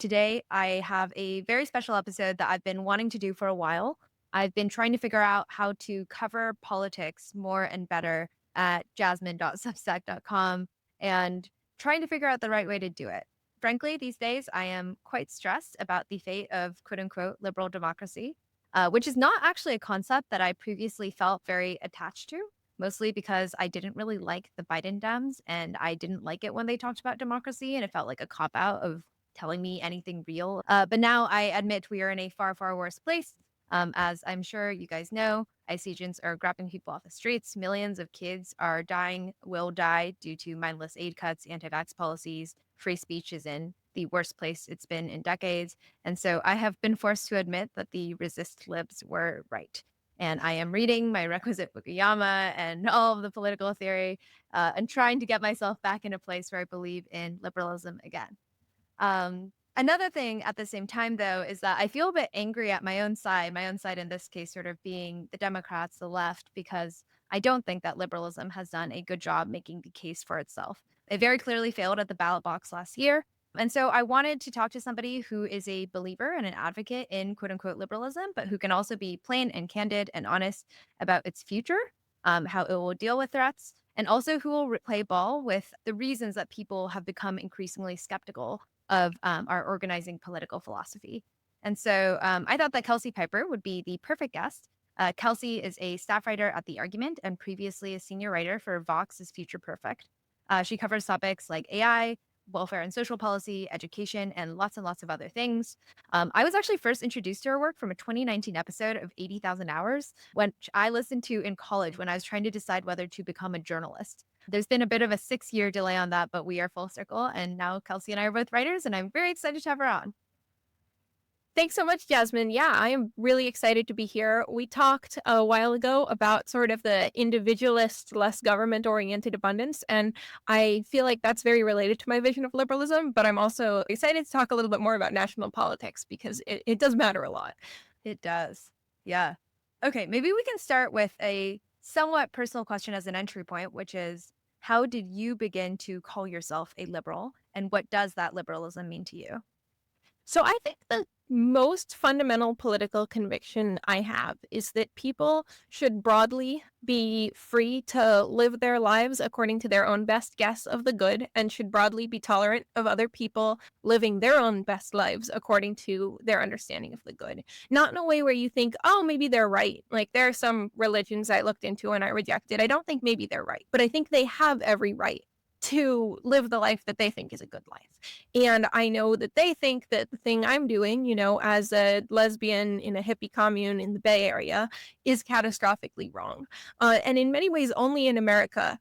Today, I have a very special episode that I've been wanting to do for a while. I've been trying to figure out how to cover politics more and better at jasmine.substack.com and trying to figure out the right way to do it. Frankly, these days, I am quite stressed about the fate of quote unquote liberal democracy, which is not actually a concept that I previously felt very attached to, mostly because I didn't really like the Biden Dems and I didn't like it when they talked about democracy and it felt like a cop out of telling me anything real. But now I admit we are in a far, far worse place. As I'm sure you guys know, ICE agents are grabbing people off the streets. Millions of kids are dying, will die due to mindless aid cuts, anti-vax policies. Free speech is in the worst place it's been in decades. And so I have been forced to admit that the resist libs were right. And I am reading my requisite Fukuyama and all of the political theory and trying to get myself back in a place where I believe in liberalism again. Another thing at the same time, though, is that I feel a bit angry at my own side in this case, sort of being the Democrats, the left, because I don't think that liberalism has done a good job making the case for itself. It very clearly failed at the ballot box last year. And so I wanted to talk to somebody who is a believer and an advocate in quote unquote liberalism, but who can also be plain and candid and honest about its future, how it will deal with threats, and also who will play ball with the reasons that people have become increasingly skeptical of our organizing political philosophy. And so I thought that Kelsey Piper would be the perfect guest. Kelsey is a staff writer at The Argument and previously a senior writer for Vox's Future Perfect. She covers topics like AI, welfare and social policy, education, and lots of other things. I was actually first introduced to her work from a 2019 episode of 80,000 Hours, which I listened to in college when I was trying to decide whether to become a journalist. There's been a bit of a 6-year delay on that, but we are full circle. And now Kelsey and I are both writers, and I'm very excited to have her on. Thanks so much, Jasmine. Yeah, I am really excited to be here. We talked a while ago about sort of the individualist, less government oriented abundance, and I feel like that's very related to my vision of liberalism. But I'm also excited to talk a little bit more about national politics because it does matter a lot. It does. Yeah. Okay, maybe we can start with a somewhat personal question as an entry point, which is how did you begin to call yourself a liberal? And what does that liberalism mean to you? So I think the most fundamental political conviction I have is that people should broadly be free to live their lives according to their own best guess of the good and should broadly be tolerant of other people living their own best lives according to their understanding of the good. Not in a way where you think, oh, maybe they're right. Like there are some religions I looked into and I rejected. I don't think maybe they're right, but I think they have every right to live the life that they think is a good life. And I know that they think that the thing I'm doing, as a lesbian in a hippie commune in the Bay Area is catastrophically wrong. And in many ways, only in America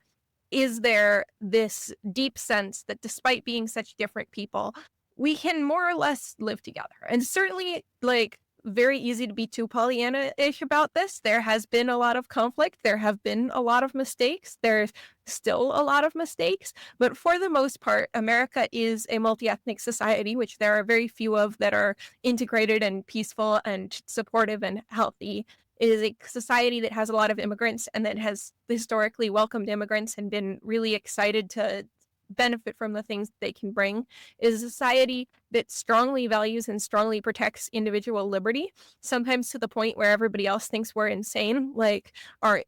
is there this deep sense that despite being such different people, we can more or less live together. And certainly, like, very easy to be too Pollyanna-ish about this. There has been a lot of conflict. There have been a lot of mistakes. There's still a lot of mistakes. But for the most part, America is a multi-ethnic society, which there are very few of that are integrated and peaceful and supportive and healthy. It is a society that has a lot of immigrants and that has historically welcomed immigrants and been really excited to benefit from the things they can bring. It is a society that strongly values and strongly protects individual liberty, sometimes to the point where everybody else thinks we're insane, like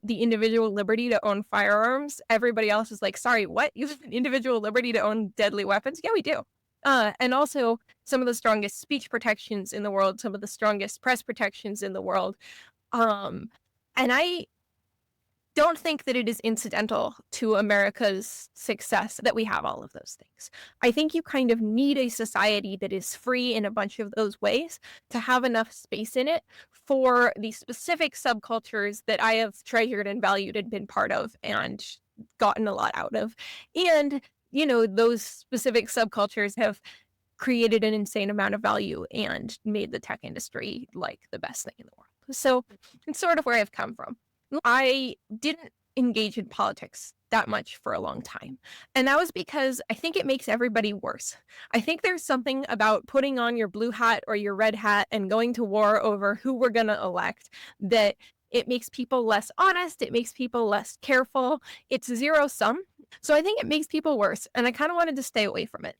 the individual liberty to own firearms. Everybody else is like, sorry, what? You have an individual liberty to own deadly weapons? Yeah, we do. And also some of the strongest speech protections in the world, some of the strongest press protections in the world. And I don't think that it is incidental to America's success that we have all of those things. I think you kind of need a society that is free in a bunch of those ways to have enough space in it for the specific subcultures that I have treasured and valued and been part of and gotten a lot out of. And, those specific subcultures have created an insane amount of value and made the tech industry like the best thing in the world. So it's sort of where I've come from. I didn't engage in politics that much for a long time. And that was because I think it makes everybody worse. I think there's something about putting on your blue hat or your red hat and going to war over who we're going to elect that it makes people less honest. It makes people less careful. It's zero sum. So I think it makes people worse. And I kind of wanted to stay away from it.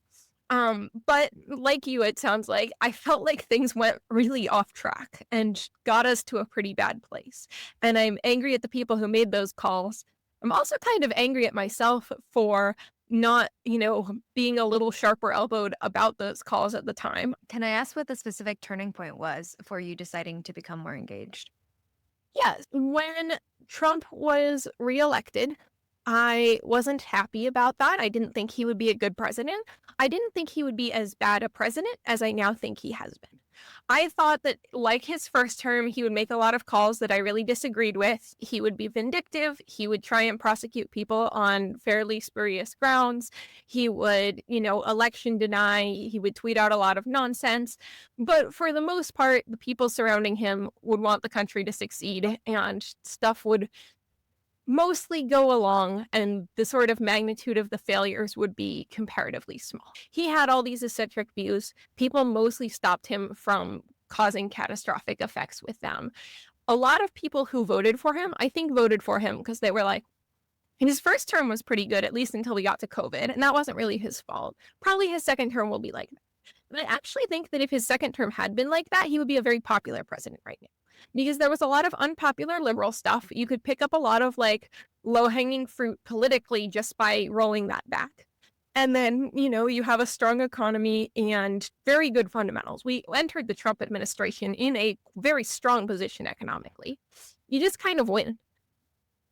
But like you, it sounds like I felt like things went really off track and got us to a pretty bad place. And I'm angry at the people who made those calls. I'm also kind of angry at myself for not, being a little sharper elbowed about those calls at the time. Can I ask what the specific turning point was for you deciding to become more engaged? Yes, when Trump was reelected, I wasn't happy about that. I didn't think he would be a good president. I didn't think he would be as bad a president as I now think he has been. I thought that, like his first term, he would make a lot of calls that I really disagreed with. He would be vindictive. He would try and prosecute people on fairly spurious grounds. He would, election deny. He would tweet out a lot of nonsense. But for the most part, the people surrounding him would want the country to succeed, and stuff would mostly go along, and the sort of magnitude of the failures would be comparatively small. He had all these eccentric views. People mostly stopped him from causing catastrophic effects with them. A lot of people who voted for him, I think, voted for him because they were like, and his first term was pretty good, at least until we got to COVID, and that wasn't really his fault. Probably his second term will be like that. But I actually think that if his second term had been like that, he would be a very popular president right now. Because there was a lot of unpopular liberal stuff. You could pick up a lot of low-hanging fruit politically just by rolling that back. And then, you have a strong economy and very good fundamentals. We entered the Trump administration in a very strong position economically. You just kind of win.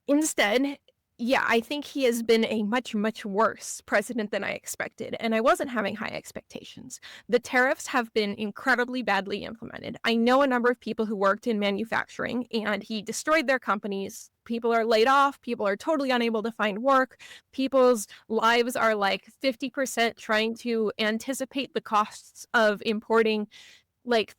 Instead, yeah, I think he has been a much, much worse president than I expected, and I wasn't having high expectations. The tariffs have been incredibly badly implemented. I know a number of people who worked in manufacturing, and he destroyed their companies. People are laid off. People are totally unable to find work. People's lives are 50% trying to anticipate the costs of importing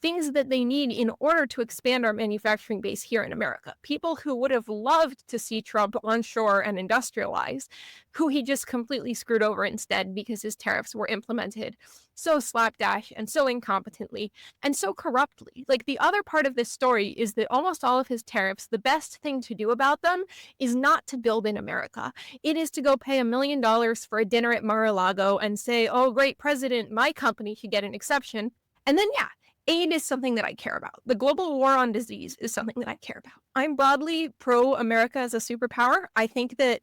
things that they need in order to expand our manufacturing base here in America. People who would have loved to see Trump onshore and industrialize, who he just completely screwed over instead because his tariffs were implemented so slapdash and so incompetently and so corruptly. The other part of this story is that almost all of his tariffs, the best thing to do about them is not to build in America. It is to go pay $1 million for a dinner at Mar-a-Lago and say, oh, great president, my company should get an exception. And then, yeah, aid is something that I care about. The global war on disease is something that I care about. I'm broadly pro-America as a superpower. I think that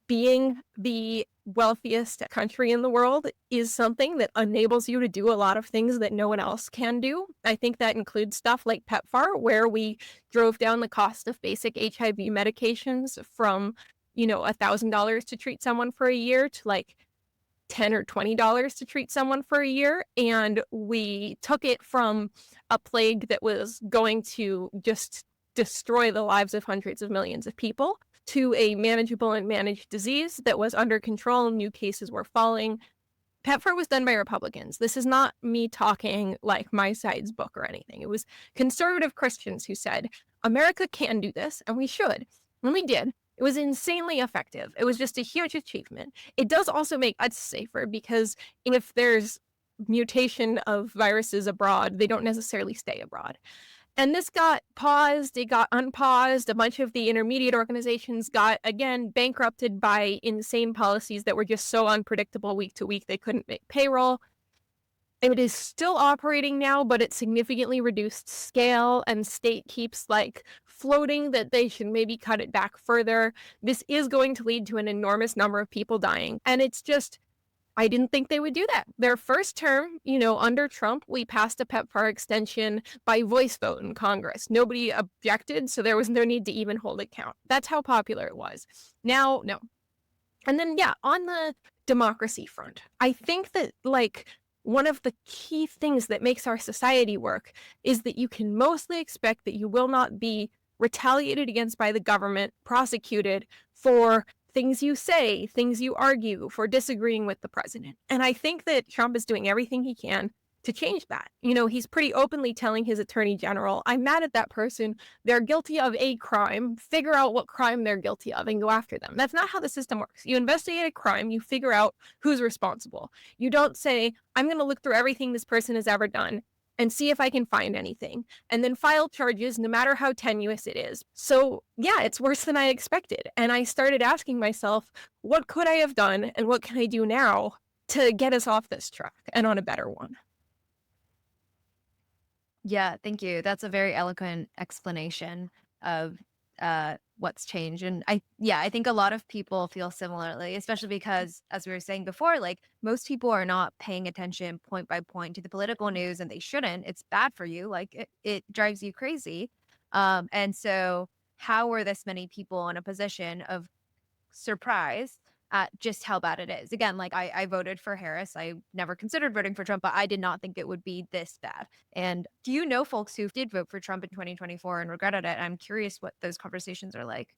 being the wealthiest country in the world is something that enables you to do a lot of things that no one else can do. I think that includes stuff like PEPFAR, where we drove down the cost of basic HIV medications from, $1,000 to treat someone for a year to $10 or $20 to treat someone for a year. And we took it from a plague that was going to just destroy the lives of hundreds of millions of people to a manageable and managed disease that was under control. New cases were falling. PEPFAR was done by Republicans. This is not me talking like my side's book or anything. It was conservative Christians who said, America can do this, and we should. And we did. It was insanely effective. It was just a huge achievement. It does also make us safer because if there's mutation of viruses abroad, they don't necessarily stay abroad. And this got paused, it got unpaused. A bunch of the intermediate organizations got, again, bankrupted by insane policies that were just so unpredictable week to week they couldn't make payroll. It is still operating now, but it's significantly reduced scale, and state keeps floating that they should maybe cut it back further. This is going to lead to an enormous number of people dying. And it's just, I didn't think they would do that. Their first term, under Trump, we passed a PEPFAR extension by voice vote in Congress. Nobody objected, so there was no need to even hold it count. That's how popular it was. Now, no. And then, yeah, on the democracy front, I think that one of the key things that makes our society work is that you can mostly expect that you will not be retaliated against by the government, prosecuted for things you say, things you argue, for disagreeing with the president. And I think that Trump is doing everything he can to change that. He's pretty openly telling his attorney general, I'm mad at that person. They're guilty of a crime. Figure out what crime they're guilty of and go after them. That's not how the system works. You investigate a crime, you figure out who's responsible. You don't say, I'm going to look through everything this person has ever done and see if I can find anything, and then file charges no matter how tenuous it is. So yeah, it's worse than I expected. And I started asking myself, what could I have done and what can I do now to get us off this track and on a better one. Yeah, thank you. That's a very eloquent explanation of what's changed. And I think a lot of people feel similarly, especially because, as we were saying before, like most people are not paying attention point by point to the political news, and they shouldn't. It's bad for you. Like it drives you crazy. And so how were this many people in a position of surprised at just how bad it is? Again, like I voted for Harris. I never considered voting for Trump, but I did not think it would be this bad. And do you know folks who did vote for Trump in 2024 and regretted it? I'm curious what those conversations are like.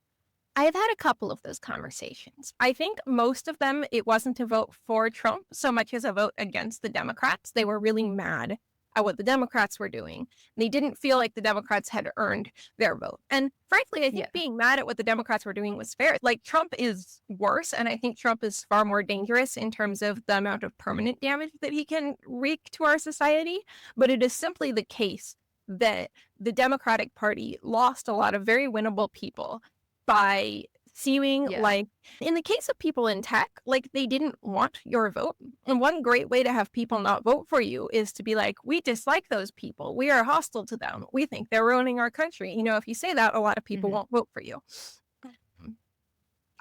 I've had a couple of those conversations. I think most of them, it wasn't a vote for Trump so much as a vote against the Democrats. They were really mad at what the Democrats were doing. They didn't feel like the Democrats had earned their vote. And frankly, I think Yeah. being mad at what the Democrats were doing was fair. Like, Trump is worse, and I think Trump is far more dangerous in terms of the amount of permanent damage that he can wreak to our society. But it is simply the case that the Democratic Party lost a lot of very winnable people by seeming Yeah. like, in the case of people in tech, like they didn't want your vote. And one great way to have people not vote for you is to be like, we dislike those people. We are hostile to them. We think they're ruining our country. You know, if you say that, a lot of people Mhm. won't vote for you.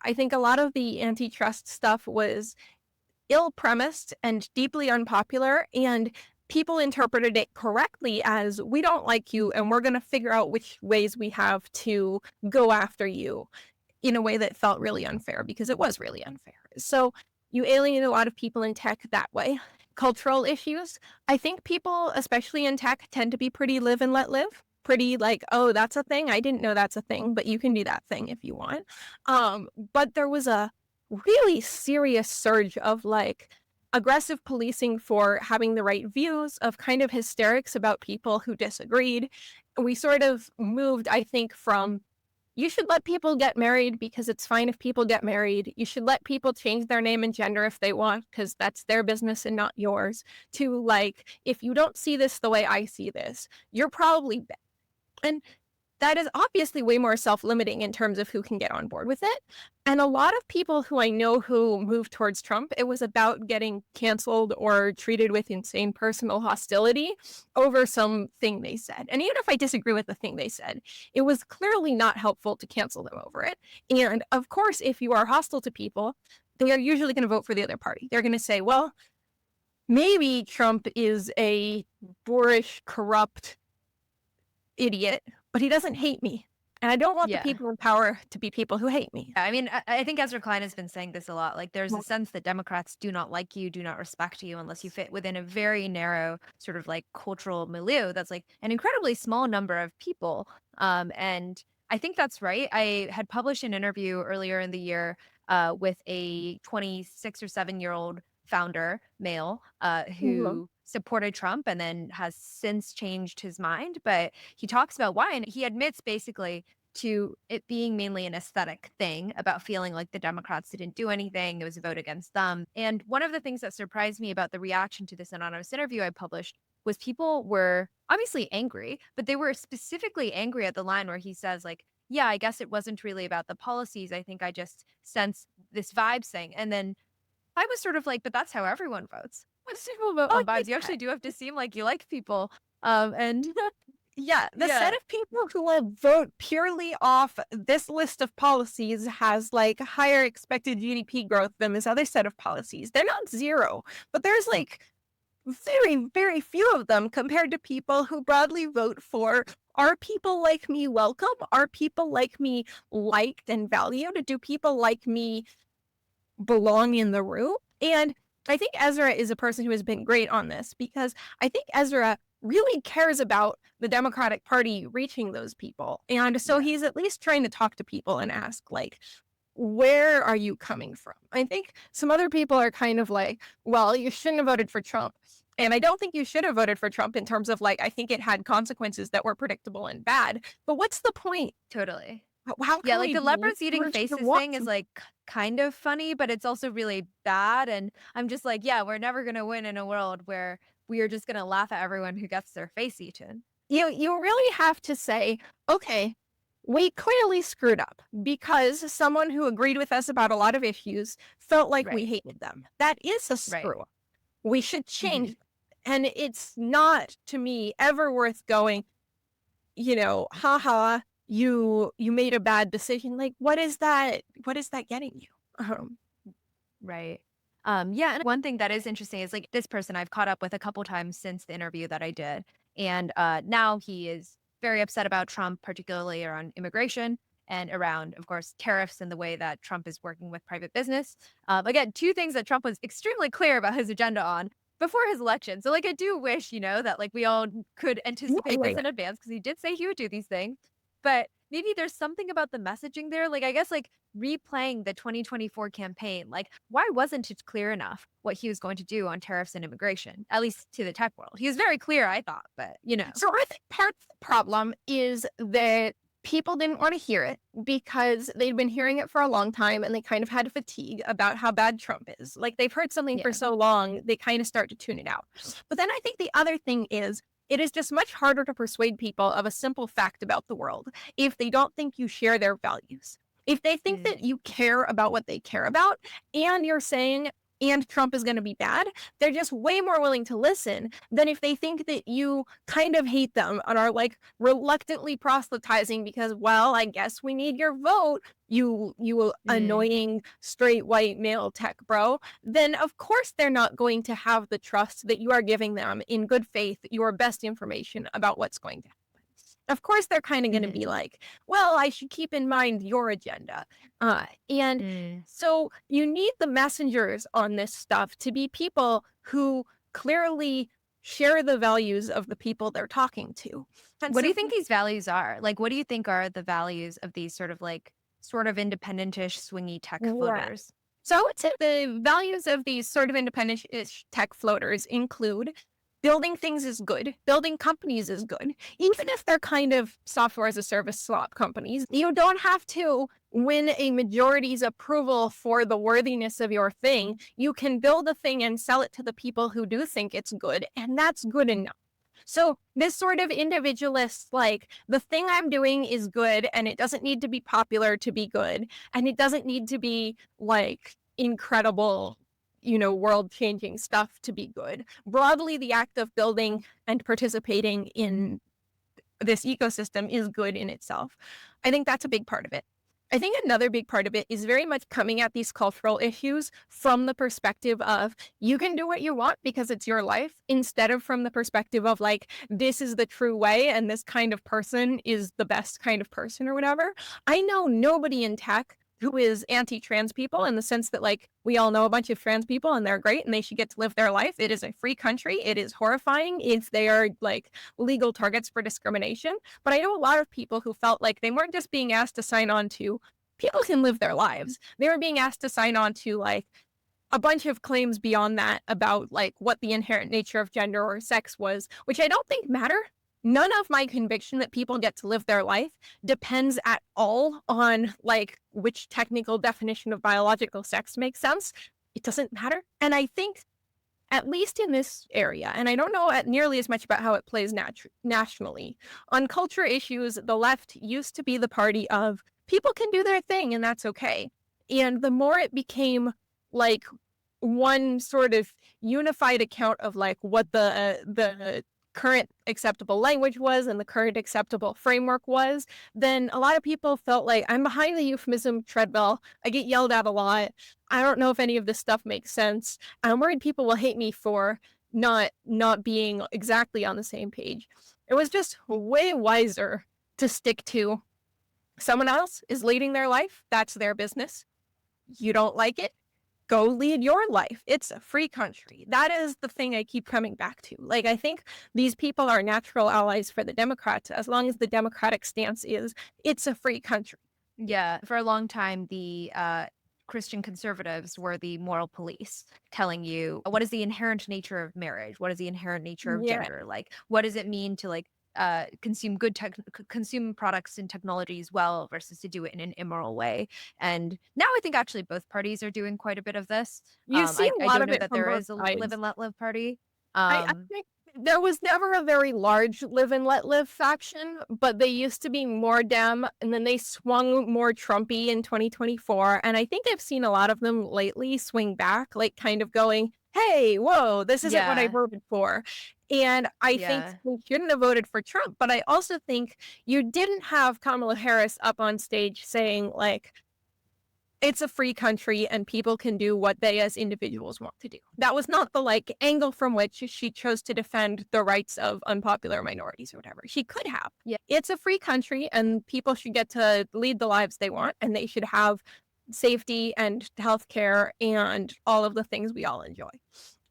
I think a lot of the antitrust stuff was ill-premised and deeply unpopular, and people interpreted it correctly as, we don't like you and we're going to figure out which ways we have to go after you, in a way that felt really unfair, because it was really unfair. So you alienate a lot of people in tech that way. Cultural issues, I think people, especially in tech, tend to be pretty live and let live. Pretty like, oh, that's a thing. I didn't know that's a thing, but you can do that thing if you want. But there was a really serious surge of like aggressive policing for having the right views, of kind of hysterics about people who disagreed. We sort of moved, I think, from, you should let people get married because it's fine if people get married. You should let people change their name and gender if they want because that's their business and not yours. To like, if you don't see this the way I see this, you're probably bad. And that is obviously way more self-limiting in terms of who can get on board with it. And a lot of people who I know who moved towards Trump, it was about getting canceled or treated with insane personal hostility over something they said. And even if I disagree with the thing they said, it was clearly not helpful to cancel them over it. And of course, if you are hostile to people, they are usually going to vote for the other party. They're going to say, well, maybe Trump is a boorish, corrupt idiot, but he doesn't hate me. And I don't want the Yeah. people in power to be people who hate me. I mean, I think Ezra Klein has been saying this a lot. Like, there's a sense that Democrats do not like you, do not respect you unless you fit within a very narrow sort of like cultural milieu that's like an incredibly small number of people. And I think that's right. I had published an interview earlier in the year with a 26 or 7-year-old founder, male, Mhm. who supported Trump and then has since changed his mind. But he talks about why, and he admits basically to it being mainly an aesthetic thing about feeling like the Democrats didn't do anything. It was a vote against them. And one of the things that surprised me about the reaction to this anonymous interview I published was people were obviously angry, but they were specifically angry at the line where he says, like, yeah, I guess it wasn't really about the policies. I think I just sense this vibe thing. And then I was sort of like, but that's how everyone votes. Once people vote Oh, on vibes, you yeah. actually do have to seem like you like people. And Yeah, the set yeah, of people who will vote purely off this list of policies has like higher expected GDP growth than this other set of policies. They're not zero, but there's like very, very few of them compared to people who broadly vote for, are people like me welcome? Are people like me liked and valued? Do people like me belong in the room? And I think Ezra is a person who has been great on this, because I think Ezra really cares about the Democratic Party reaching those people. And so yeah. he's at least trying to talk to people and ask, like, where are you coming from? I think some other people are kind of like, well, you shouldn't have voted for Trump. And I don't think you should have voted for Trump in terms of like, I think it had consequences that were predictable and bad. But what's the point? Totally. How Yeah, can like we the leopards eating encourage you to faces want thing is to? like kind of funny, but it's also really bad. And I'm just like, yeah, we're never gonna win in a world where we are just gonna laugh at everyone who gets their face eaten. You really have to say, okay, we clearly screwed up because someone who agreed with us about a lot of issues felt like we Right. hated them. That is a Right. screw up. We should change Mhm. it. And it's not, to me, ever worth going, haha, you made a bad decision. Like, what is that getting you? Right. Yeah, and one thing that is interesting is like this person I've caught up with a couple times since the interview that I did. And now he is very upset about Trump, particularly around immigration and around, of course, tariffs and the way that Trump is working with private business. Again, two things that Trump was extremely clear about his agenda on before his election. So, like, I do wish, that like we all could anticipate this Yeah. in advance because he did say he would do these things. But maybe there's something about the messaging there. Like, I guess, like, replaying the 2024 campaign, like, why wasn't it clear enough what he was going to do on tariffs and immigration, at least to the tech world? He was very clear, I thought, but. So I think part of the problem is that people didn't want to hear it because they'd been hearing it for a long time and they kind of had fatigue about how bad Trump is. Like they've heard something for Yeah. so long, they kind of start to tune it out. But then I think the other thing is it is just much harder to persuade people of a simple fact about the world if they don't think you share their values. If they think Mm, that you care about what they care about and you're saying, and Trump is going to be bad, they're just way more willing to listen than if they think that you kind of hate them and are like reluctantly proselytizing because, well, I guess we need your vote, you mm, annoying straight white male tech bro. Then of course they're not going to have the trust that you are giving them in good faith your best information about what's going to happen. Of course they're kind of going to mhm, be like, well, I should keep in mind your agenda. And mm. so you need the messengers on this stuff to be people who clearly share the values of the people they're talking to. And What do so you think these values are? Like, what do you think are the values of these sort of independentish, swingy tech yeah. floaters? So I would say the values of these sort of independent-ish tech floaters include building things is good, building companies is good, even if they're kind of software as a service slop companies. You don't have to win a majority's approval for the worthiness of your thing. You can build a thing and sell it to the people who do think it's good, and that's good enough. So this sort of individualist, like the thing I'm doing is good and it doesn't need to be popular to be good. And it doesn't need to be like incredible, world changing stuff to be good. Broadly, the act of building and participating in this ecosystem is good in itself. I think that's a big part of it. I think another big part of it is very much coming at these cultural issues from the perspective of you can do what you want because it's your life, instead of from the perspective of like, this is the true way and this kind of person is the best kind of person or whatever. I know nobody in tech who is anti-trans people in the sense that like we all know a bunch of trans people and they're great and they should get to live their life. It is a free country. It is horrifying if they are like legal targets for discrimination. But I know a lot of people who felt like they weren't just being asked to sign on to people can live their lives. They were being asked to sign on to like a bunch of claims beyond that about like what the inherent nature of gender or sex was, which I don't think matter. None of my conviction that people get to live their life depends at all on like which technical definition of biological sex makes sense. It doesn't matter. And I think at least in this area, and I don't know nearly as much about how it plays nationally, on culture issues, the left used to be the party of people can do their thing and that's okay. And the more it became like one sort of unified account of like what the current acceptable language was and the current acceptable framework was, then a lot of people felt like I'm behind the euphemism treadmill. I get yelled at a lot. I don't know if any of this stuff makes sense. I'm worried people will hate me for not being exactly on the same page. It was just way wiser to stick to someone else is leading their life. That's their business. You don't like it? Go lead your life. It's a free country. That is the thing I keep coming back to. Like, I think these people are natural allies for the Democrats as long as the Democratic stance is it's a free country. Yeah, for a long time, the Christian conservatives were the moral police, telling you what is the inherent nature of marriage, what is the inherent nature of Yeah. gender, like what does it mean to like consume consume products and technologies well versus to do it in an immoral way. And now I think actually both parties are doing quite a bit of this. You see a I lot don't of know it that from there both is a live sides. and let live party. I Um, think There was never a very large live and let live faction, but they used to be more Dem, and then they swung more Trumpy in 2024. And I think I've seen a lot of them lately swing back, like kind of going, hey, whoa, this isn't what I Yeah. voted for. And I think Yeah. we shouldn't have voted for Trump, but I also think you didn't have Kamala Harris up on stage saying, like, it's a free country and people can do what they as individuals want to do. That was not the like angle from which she chose to defend the rights of unpopular minorities or whatever. She could have. Yeah. It's a free country and people should get to lead the lives they want and they should have safety and healthcare and all of the things we all enjoy.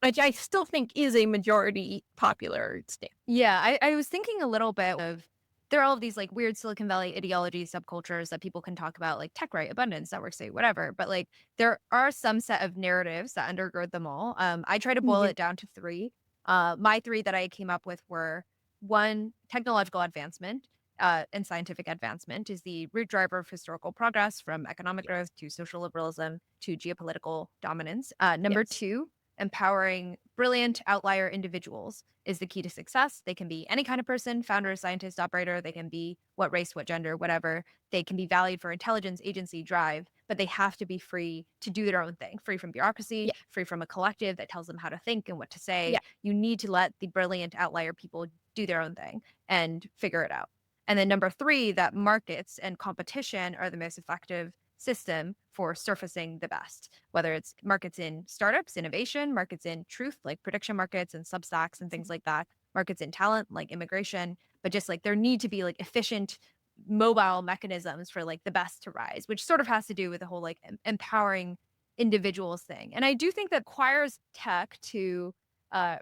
Which I still think is a majority popular stance. Yeah, I was thinking a little bit of there are all of these like weird Silicon Valley ideology subcultures that people can talk about, like tech right, abundance, network state, whatever. But like there are some set of narratives that undergird them all. I try to boil Yeah. it down to three. My three that I came up with were one, technological advancement. And scientific advancement is the root driver of historical progress from economic growth to social liberalism to geopolitical dominance. Number Yes. two, empowering brilliant outlier individuals is the key to success. They can be any kind of person, founder, scientist, operator. They can be what race, what gender, whatever. They can be valued for intelligence, agency, drive, but they have to be free to do their own thing, free from bureaucracy, Yeah. free from a collective that tells them how to think and what to say. Yeah. You need to let the brilliant outlier people do their own thing and figure it out. And then number three, that markets and competition are the most effective system for surfacing the best, whether it's markets in startups, innovation, markets in truth, like prediction markets and substacks and things like that, markets in talent, like immigration, but just like there need to be like efficient mobile mechanisms for like the best to rise, which sort of has to do with the whole like empowering individuals thing. And I do think that requires tech to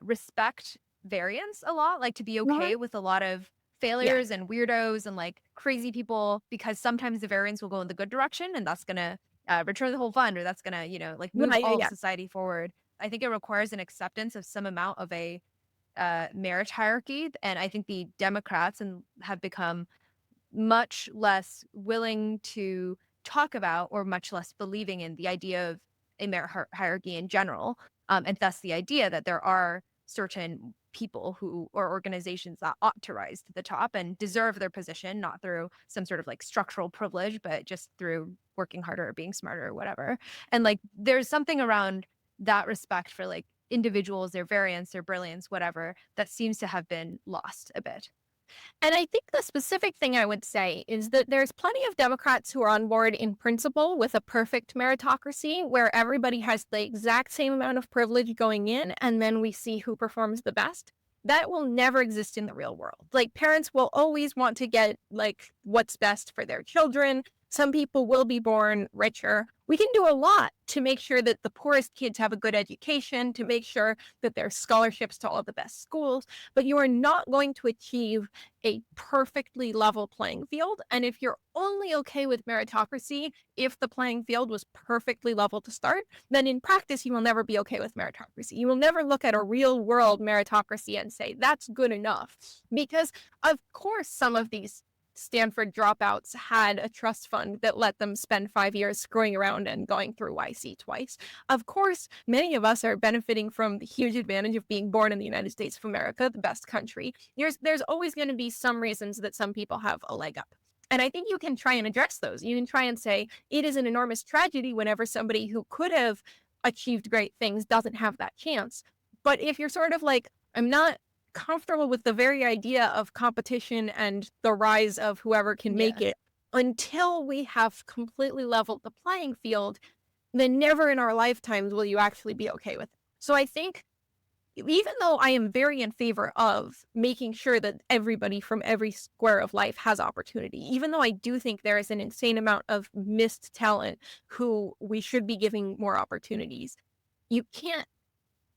respect variance a lot, like to be Uh-huh. okay with a lot of Yeah. failures and weirdos and like crazy people because sometimes the variance will go in the good direction and that's gonna return the whole fund or that's gonna like move Yeah. Yeah. all of Yeah. society forward. I think it requires an acceptance of some amount of a marriage hierarchy, and I think the Democrats and have become much less willing to talk about or much less believing in the idea of a merit hierarchy in general. And thus the idea that there are certain people who or organizations that ought to rise to the top and deserve their position, not through some sort of like structural privilege, but just through working harder or being smarter or whatever. And like there's something around that respect for like individuals, their variance, their brilliance, whatever, that seems to have been lost a bit. And I think the specific thing I would say is that there's plenty of Democrats who are on board in principle with a perfect meritocracy where everybody has the exact same amount of privilege going in, and then we see who performs the best. That will never exist in the real world. Like, parents will always want to get, like, what's best for their children. Some people will be born richer. We can do a lot to make sure that the poorest kids have a good education, to make sure that there's scholarships to all of the best schools, but you are not going to achieve a perfectly level playing field. And if you're only okay with meritocracy, if the playing field was perfectly level to start, then in practice, you will never be okay with meritocracy. You will never look at a real world meritocracy and say, that's good enough. Because, of course, some of these Stanford dropouts had a trust fund that let them spend 5 years screwing around and going through YC twice. Of course, many of us are benefiting from the huge advantage of being born in the United States of America, the best country. There's always going to be some reasons that some people have a leg up. And I think you can try and address those. You can try and say it is an enormous tragedy whenever somebody who could have achieved great things doesn't have that chance. But if you're sort of like, I'm not comfortable with the very idea of competition and the rise of whoever can make Yeah. it until we have completely leveled the playing field, then never in our lifetimes will you actually be okay with it. So I think even though I am very in favor of making sure that everybody from every square of life has opportunity, even though I do think there is an insane amount of missed talent who we should be giving more opportunities, you can't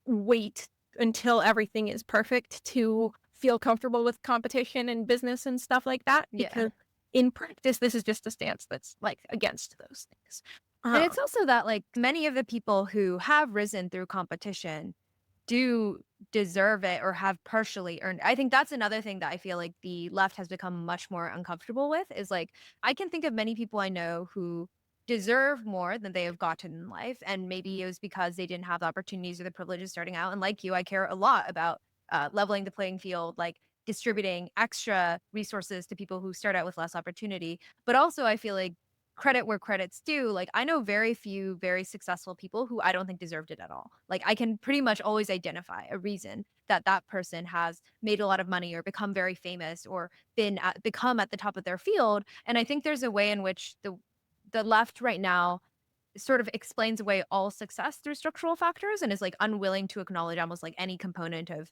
wait until everything is perfect to feel comfortable with competition and business and stuff like that, Yeah. because in practice this is just a stance that's like against those things. And uh, it's also that like many of the people who have risen through competition do deserve it or have partially earned. I think that's another thing that I feel like the left has become much more uncomfortable with is like I can think of many people I know who deserve more than they have gotten in life. And maybe it was because they didn't have the opportunities or the privileges starting out. And like you, I care a lot about leveling the playing field, like distributing extra resources to people who start out with less opportunity. But also, I feel like credit where credit's due. Like, I know very few very successful people who I don't think deserved it at all. Like, I can pretty much always identify a reason that that person has made a lot of money or become very famous or become at the top of their field. And I think there's a way in which the left right now sort of explains away all success through structural factors and is like unwilling to acknowledge almost like any component of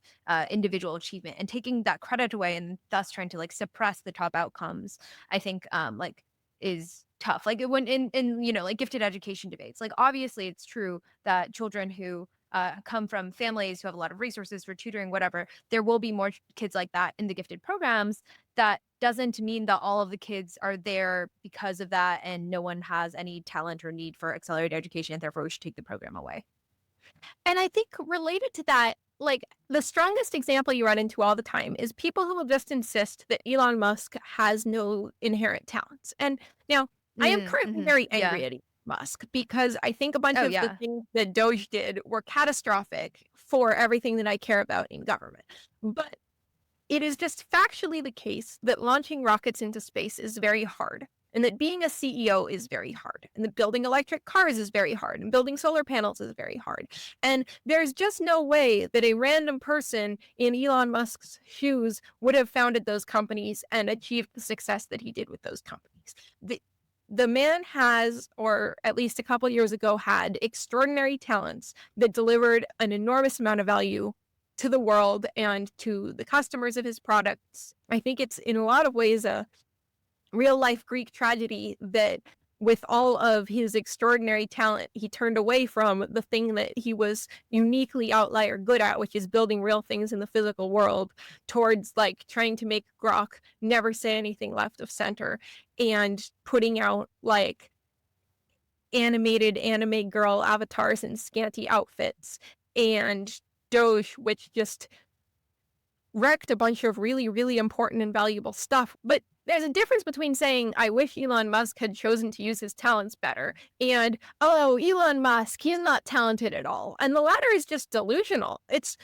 individual achievement and taking that credit away and thus trying to like suppress the top outcomes. I think like is tough. Like when in like gifted education debates, like obviously it's true that children who come from families who have a lot of resources for tutoring, whatever, there will be more kids like that in the gifted programs. That doesn't mean that all of the kids are there because of that and no one has any talent or need for accelerated education, and therefore we should take the program away. And I think related to that, like the strongest example you run into all the time is people who will just insist that Elon Musk has no inherent talents. And now I am currently Mhm. very Yeah. angry at Elon Musk because I think a bunch Oh, of the yeah. things that Doge did were catastrophic for everything that I care about in government. But it is just factually the case that launching rockets into space is very hard, and that being a CEO is very hard, and that building electric cars is very hard, and building solar panels is very hard. And there's just no way that a random person in Elon Musk's shoes would have founded those companies and achieved the success that he did with those companies. The man has, or at least a couple years ago, had extraordinary talents that delivered an enormous amount of value to the world and to the customers of his products. I think it's in a lot of ways a real life Greek tragedy that with all of his extraordinary talent, he turned away from the thing that he was uniquely outlier good at, which is building real things in the physical world, towards like trying to make Grok never say anything left of center and putting out like animated anime girl avatars in scanty outfits and Doge, which just wrecked a bunch of really, really important and valuable stuff. But there's a difference between saying, I wish Elon Musk had chosen to use his talents better, and, oh, Elon Musk, he's not talented at all. And the latter is just delusional. It's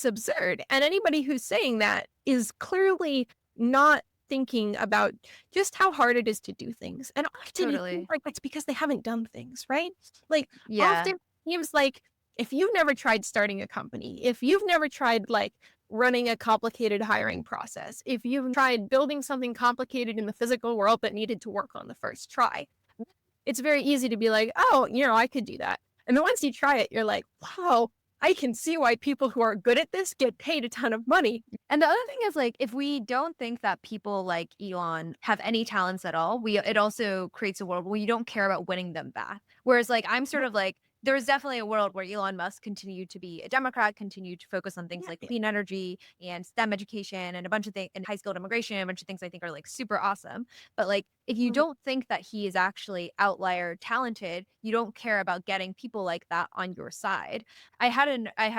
absurd. And anybody who's saying that is clearly not thinking about just how hard it is to do things. And often it seems Totally. like that's because they haven't done things, right? Like Yeah. often it seems like if you've never tried starting a company, if you've never tried like running a complicated hiring process, if you've tried building something complicated in the physical world that needed to work on the first try, it's very easy to be like, oh, I could do that. And then once you try it, you're like, wow, I can see why people who are good at this get paid a ton of money. And the other thing is, like, if we don't think that people like Elon have any talents at all, it also creates a world where you don't care about winning them back. Whereas, like, I'm sort of like, there's definitely a world where Elon Musk continued to be a Democrat, continued to focus on things like Yeah. clean energy and STEM education and a bunch of things and high skilled immigration, a bunch of things I think are like super awesome. But like, if you Mhm. don't think that he is actually outlier talented, you don't care about getting people like that on your side. I had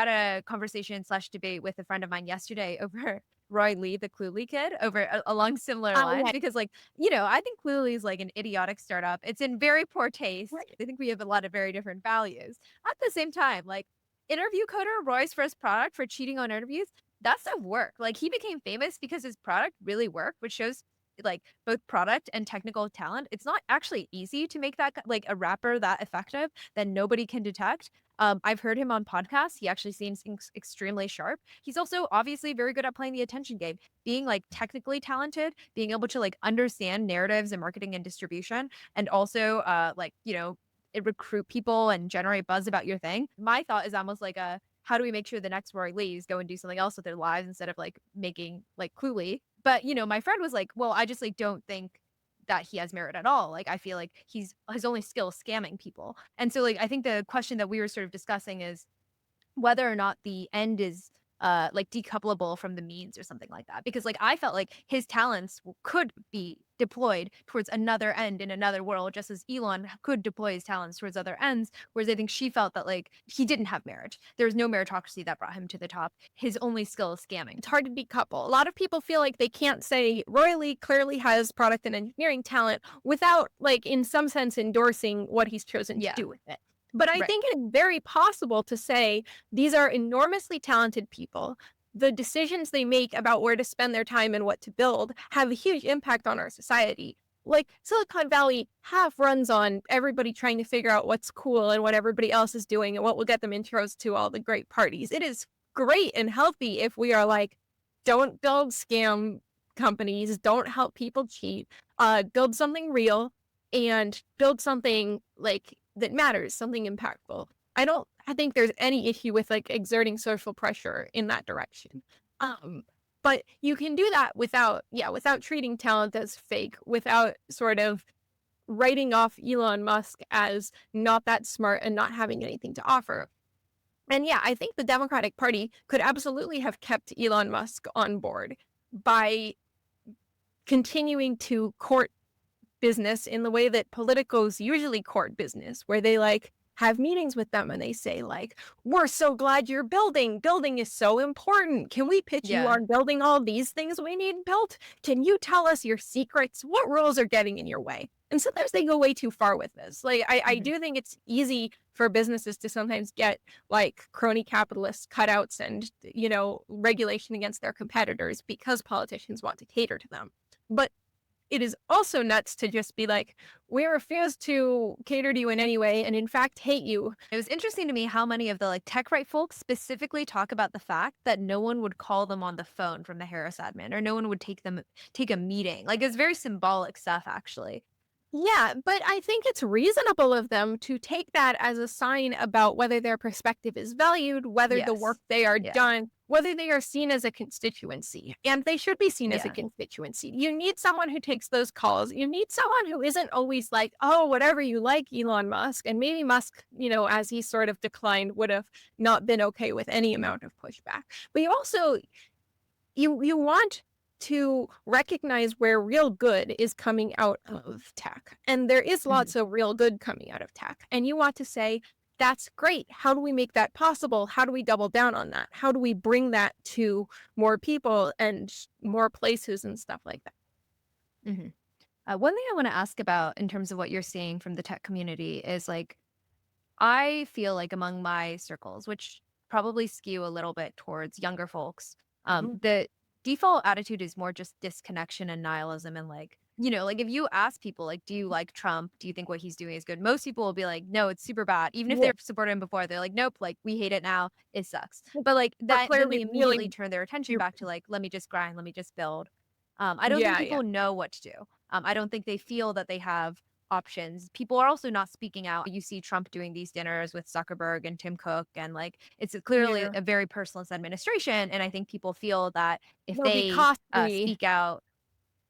a conversation slash debate with a friend of mine yesterday over Roy Lee, the Cluely kid, over along similar lines Yeah. because, like, I think Cluely is like an idiotic startup. It's in very poor taste. Right. I think we have a lot of very different values. At the same time, like interview coder, Roy's first product for cheating on interviews, that stuff worked. Like he became famous because his product really worked, which shows like both product and technical talent. It's not actually easy to make that like a rapper that effective that nobody can detect. I've heard him on podcasts. He actually seems extremely sharp. He's also obviously very good at playing the attention game, being like technically talented, being able to like understand narratives and marketing and distribution, and also recruit people and generate buzz about your thing. My thought is almost like a how do we make sure the next Rory Lees go and do something else with their lives instead of like making like Cluely. But my friend was like, well, I just like don't think that he has merit at all. Like I feel like he's his only skill is scamming people. And so like I think the question that we were sort of discussing is whether or not the end is like decouplable from the means or something like that, because like I felt like his talents could be deployed towards another end in another world, just as Elon could deploy his talents towards other ends, whereas I think she felt that like he didn't have merit, there was no meritocracy that brought him to the top, his only skill is scamming. It's hard to decouple. A lot of people feel like they can't say Roy Lee clearly has product and engineering talent without, like, in some sense, endorsing what he's chosen to Yeah. do with it. But I Right. think it's very possible to say these are enormously talented people. the decisions they make about where to spend their time and what to build have a huge impact on our society. Like Silicon Valley half runs on everybody trying to figure out what's cool and what everybody else is doing and what will get them intros to all the great parties. It is great and healthy if we are like, don't build scam companies, don't help people cheat, build something real and build something like that matters, something impactful. I think there's any issue with like exerting social pressure in that direction. But you can do that without treating talent as fake, without sort of writing off Elon Musk as not that smart and not having anything to offer. And yeah, I think the Democratic Party could absolutely have kept Elon Musk on board by continuing to court business in the way that politicos usually court business, where they like have meetings with them and they say like, we're so glad you're building. Building is so important. Can we pitch you Yeah. on building all these things we need built? Can you tell us your secrets? What rules are getting in your way? And sometimes they go way too far with this. Like, I do think it's easy for businesses to sometimes get like crony capitalist cutouts and, you know, regulation against their competitors because politicians want to cater to them. But it is also nuts to just be like, we refuse to cater to you in any way and in fact hate you. It was interesting to me how many of the like tech right folks specifically talk about the fact that no one would call them on the phone from the Harris admin, or no one would take a meeting. Like, it's very symbolic stuff, actually. Yeah, but I think it's reasonable of them to take that as a sign about whether their perspective is valued, whether the work Yes. they are Yeah. done, whether they are seen as a constituency. And they should be seen as a Yeah. constituency. You need someone who takes those calls. You need someone who isn't always like, oh, whatever you like, Elon Musk. And maybe Musk, you know, as he sort of declined, would have not been okay with any amount of pushback. But you also, you want to recognize where real good is coming out of tech. And there is lots of real good coming out of tech. And you want to say, that's great. How do we make that possible? How do we double down on that? How do we bring that to more people and more places and stuff like that? Mhm. One thing I want to ask about in terms of what you're seeing from the tech community is like, I feel like among my circles, which probably skew a little bit towards younger folks, the default attitude is more just disconnection and nihilism. And like, you know, like if you ask people, like, do you like Trump? Do you think what he's doing is good? Most people will be like, no, it's super bad. Even if Yeah. they've supported him before, they're like, nope, like we hate it now. It sucks. But like Or that, then clearly they immediately really, turn their attention you- back to like, let me just grind, let me just build. I don't think yeah, yeah. people know what to do. I don't think they feel that they have options. People are also not speaking out. You see Trump doing these dinners with Zuckerberg and Tim Cook, and like it's clearly Yeah. a very personalist administration. And I think people feel that if It'll be they costly. speak out,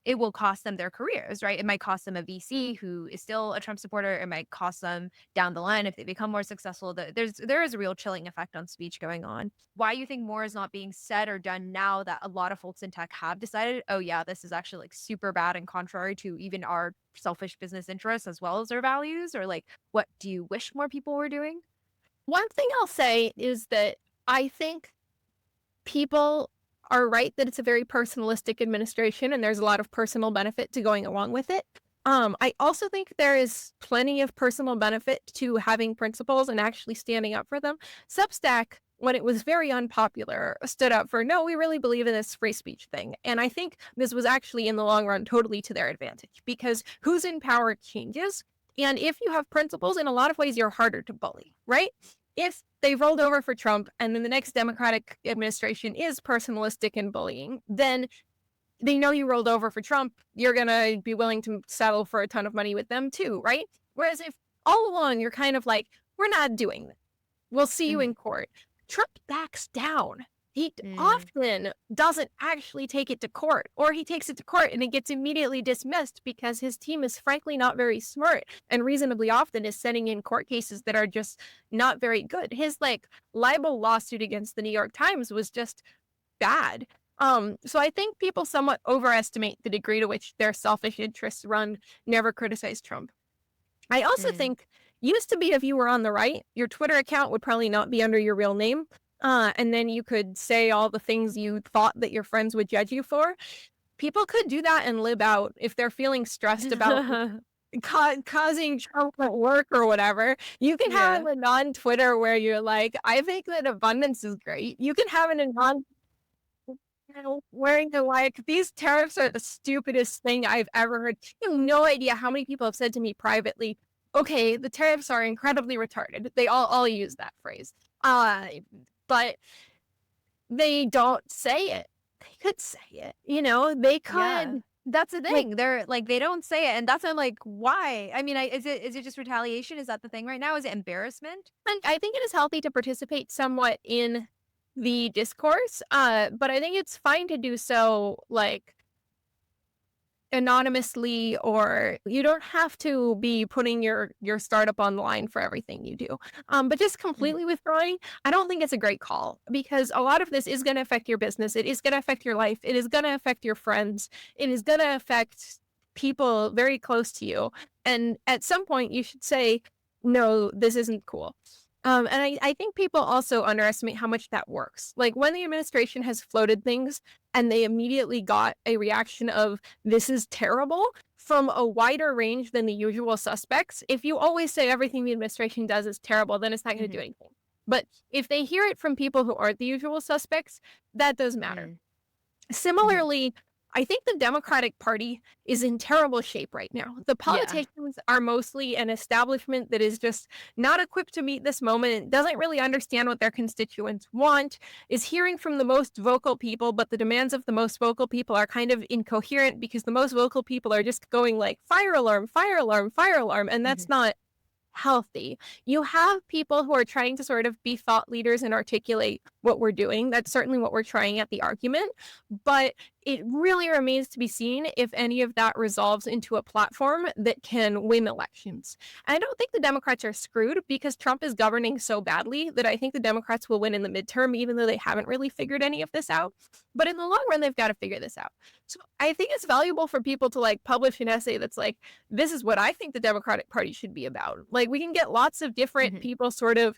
it will cost them their careers, right? It might cost them a VC who is still a Trump supporter. It might cost them down the line if they become more successful. There is a real chilling effect on speech going on. Why you think more is not being said or done now that a lot of folks in tech have decided, oh yeah, this is actually like super bad and contrary to even our selfish business interests as well as our values? Or like, what do you wish more people were doing? One thing I'll say is that I think people are right that it's a very personalistic administration and there's a lot of personal benefit to going along with it. I also think there is plenty of personal benefit to having principles and actually standing up for them. Substack, when it was very unpopular, stood up for, no, we really believe in this free speech thing. And I think this was actually in the long run totally to their advantage because who's in power changes. And if you have principles, in a lot of ways, you're harder to bully, right? If they rolled over for Trump and then the next Democratic administration is personalistic and bullying, then they know you rolled over for Trump, you're going to be willing to settle for a ton of money with them too, right? Whereas if all along you're kind of like, we're not doing that, we'll see you in court, Trump backs down. He often doesn't actually take it to court, or he takes it to court and it gets immediately dismissed because his team is frankly not very smart and reasonably often is sending in court cases that are just not very good. His like libel lawsuit against the New York Times was just bad. So I think people somewhat overestimate the degree to which their selfish interests run never criticize Trump. I also think used to be if you were on the right, your Twitter account would probably not be under your real name. And then you could say all the things you thought that your friends would judge you for. People could do that and live out if they're feeling stressed about causing trouble at work or whatever. You can have a non-Twitter where you're like, I think that abundance is great. You can have an non wearing the like, these tariffs are the stupidest thing I've ever heard. You have no idea how many people have said to me privately, okay, the tariffs are incredibly retarded. They all use that phrase. But they don't say it. They could say it, they Yeah. could That's the like thing. They're like, they don't say it. And that's why I'm like, why? I mean, is it just retaliation? Is that the thing right now? Is it embarrassment? and I think it is healthy to participate somewhat in the discourse. But I think it's fine to do so like anonymously, or you don't have to be putting your startup online for everything you do. But just Mhm. completely withdrawing, I don't think it's a great call, because a lot of this is going to affect your business, it is going to affect your life, it is going to affect your friends, it is going to affect people very close to you, and at some point you should say, no, this isn't cool. And I think people also underestimate how much that works. Like, when the administration has floated things and they immediately got a reaction of, this is terrible, from a wider range than the usual suspects, if you always say everything the administration does is terrible, then it's not going to do Mhm. anything. But if they hear it from people who aren't the usual suspects, that does matter. Mm. Mhm. Similarly, I think the Democratic Party is in terrible shape right now. The Yeah. politicians are mostly an establishment that is just not equipped to meet this moment, doesn't really understand what their constituents want, is hearing from the most vocal people, but the demands of the most vocal people are kind of incoherent because the most vocal people are just going like, fire alarm, fire alarm, fire alarm, and that's Mhm. not healthy. You have people who are trying to sort of be thought leaders and articulate what we're doing. That's certainly what we're trying at the argument. But it really remains to be seen if any of that resolves into a platform that can win elections. And I don't think the Democrats are screwed, because Trump is governing so badly that I think the Democrats will win in the midterm, even though they haven't really figured any of this out. But in the long run, they've got to figure this out. So I think it's valuable for people to like publish an essay that's like, this is what I think the Democratic Party should be about. Like, we can get lots of different Mhm. people sort of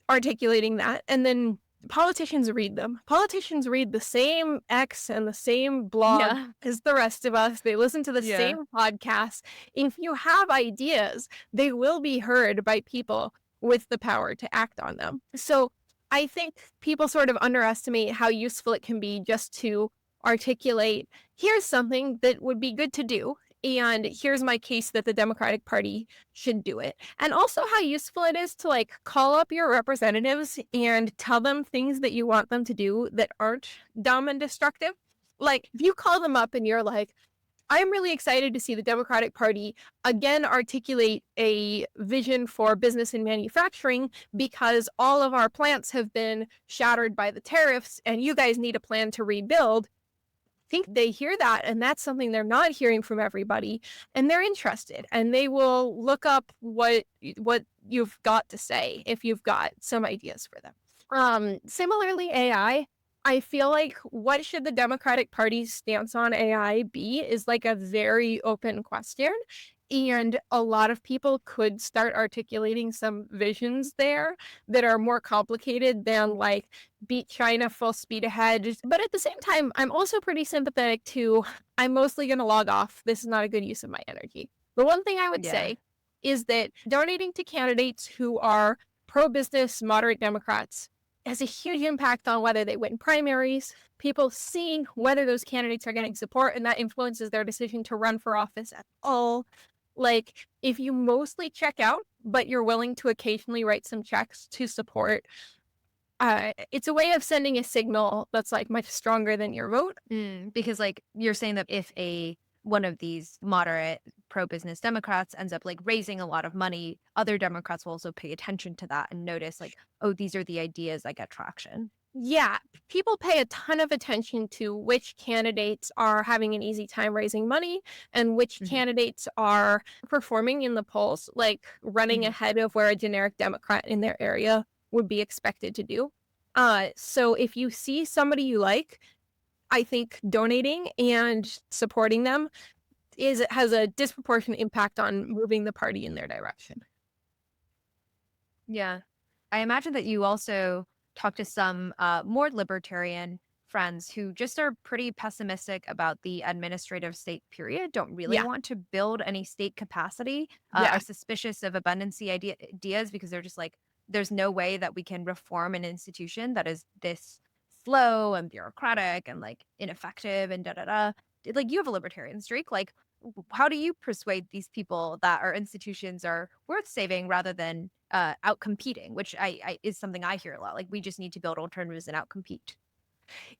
articulating that, and then politicians read them. Politicians read the same X and the same blog Yeah. as the rest of us. They listen to the Yeah. same podcasts. If you have ideas, they will be heard by people with the power to act on them. So I think people sort of underestimate how useful it can be just to articulate, here's something that would be good to do, and here's my case that the Democratic Party should do it. And also how useful it is to like call up your representatives and tell them things that you want them to do that aren't dumb and destructive. Like, if you call them up and you're like, I'm really excited to see the Democratic Party again articulate a vision for business and manufacturing, because all of our plants have been shattered by the tariffs and you guys need a plan to rebuild. Think they hear that, and that's something they're not hearing from everybody, and they're interested, and they will look up what you've got to say if you've got some ideas for them. Similarly, I feel like, what should the Democratic Party's stance on AI be is like a very open question, and a lot of people could start articulating some visions there that are more complicated than like, beat China full speed ahead. But at the same time, I'm also pretty sympathetic to, I'm mostly going to log off. This is not a good use of my energy. The one thing I would Yeah. say is that donating to candidates who are pro business, moderate Democrats has a huge impact on whether they win primaries, people seeing whether those candidates are getting support, and that influences their decision to run for office at all. Like, if you mostly check out, but you're willing to occasionally write some checks to support, it's a way of sending a signal that's like much stronger than your vote. Because like you're saying that if a one of these moderate pro-business Democrats ends up like raising a lot of money, other Democrats will also pay attention to that and notice like, oh, these are the ideas that get traction. Yeah, people pay a ton of attention to which candidates are having an easy time raising money and which Mhm. candidates are performing in the polls, like running Mhm. ahead of where a generic Democrat in their area would be expected to do. So if you see somebody you like, I think donating and supporting them has a disproportionate impact on moving the party in their direction. Yeah. I imagine that you also talk to some more libertarian friends who just are pretty pessimistic about the administrative state period, don't really Yeah, want to build any state capacity, yeah. are suspicious of abundancy ideas because they're just like, there's no way that we can reform an institution that is this slow and bureaucratic and like ineffective and da da da. Like you have a libertarian streak. Like, how do you persuade these people that our institutions are worth saving rather than out competing, which I is something I hear a lot. Like we just need to build alternatives and outcompete.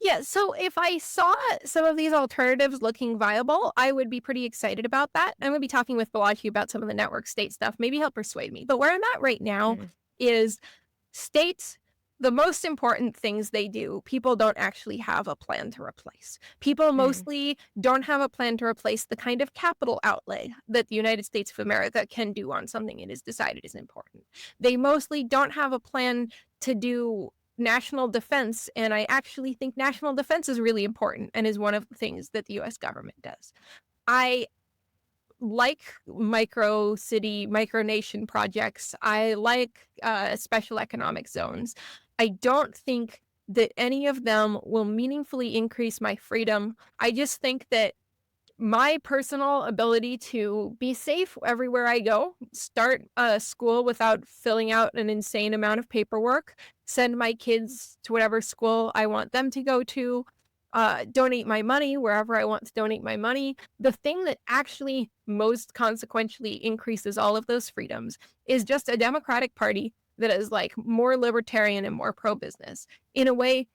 Yeah, so if I saw some of these alternatives looking viable, I would be pretty excited about that. I'm gonna be talking with Balaji about some of the network state stuff. Maybe he'll persuade me. But where I'm at right now Mm, is states, the most important things they do, people don't actually have a plan to replace. People mm, mostly don't have a plan to replace the kind of capital outlay that the United States of America can do on something it is decided is important. They mostly don't have a plan to do national defense, and I actually think national defense is really important and is one of the things that the US government does. I like micro city, micronation projects. I like special economic zones. I don't think that any of them will meaningfully increase my freedom. I just think that my personal ability to be safe everywhere I go, start a school without filling out an insane amount of paperwork, send my kids to whatever school I want them to go to, donate my money wherever I want to donate my money. The thing that actually most consequentially increases all of those freedoms is just a Democratic Party that is like more libertarian and more pro business in a way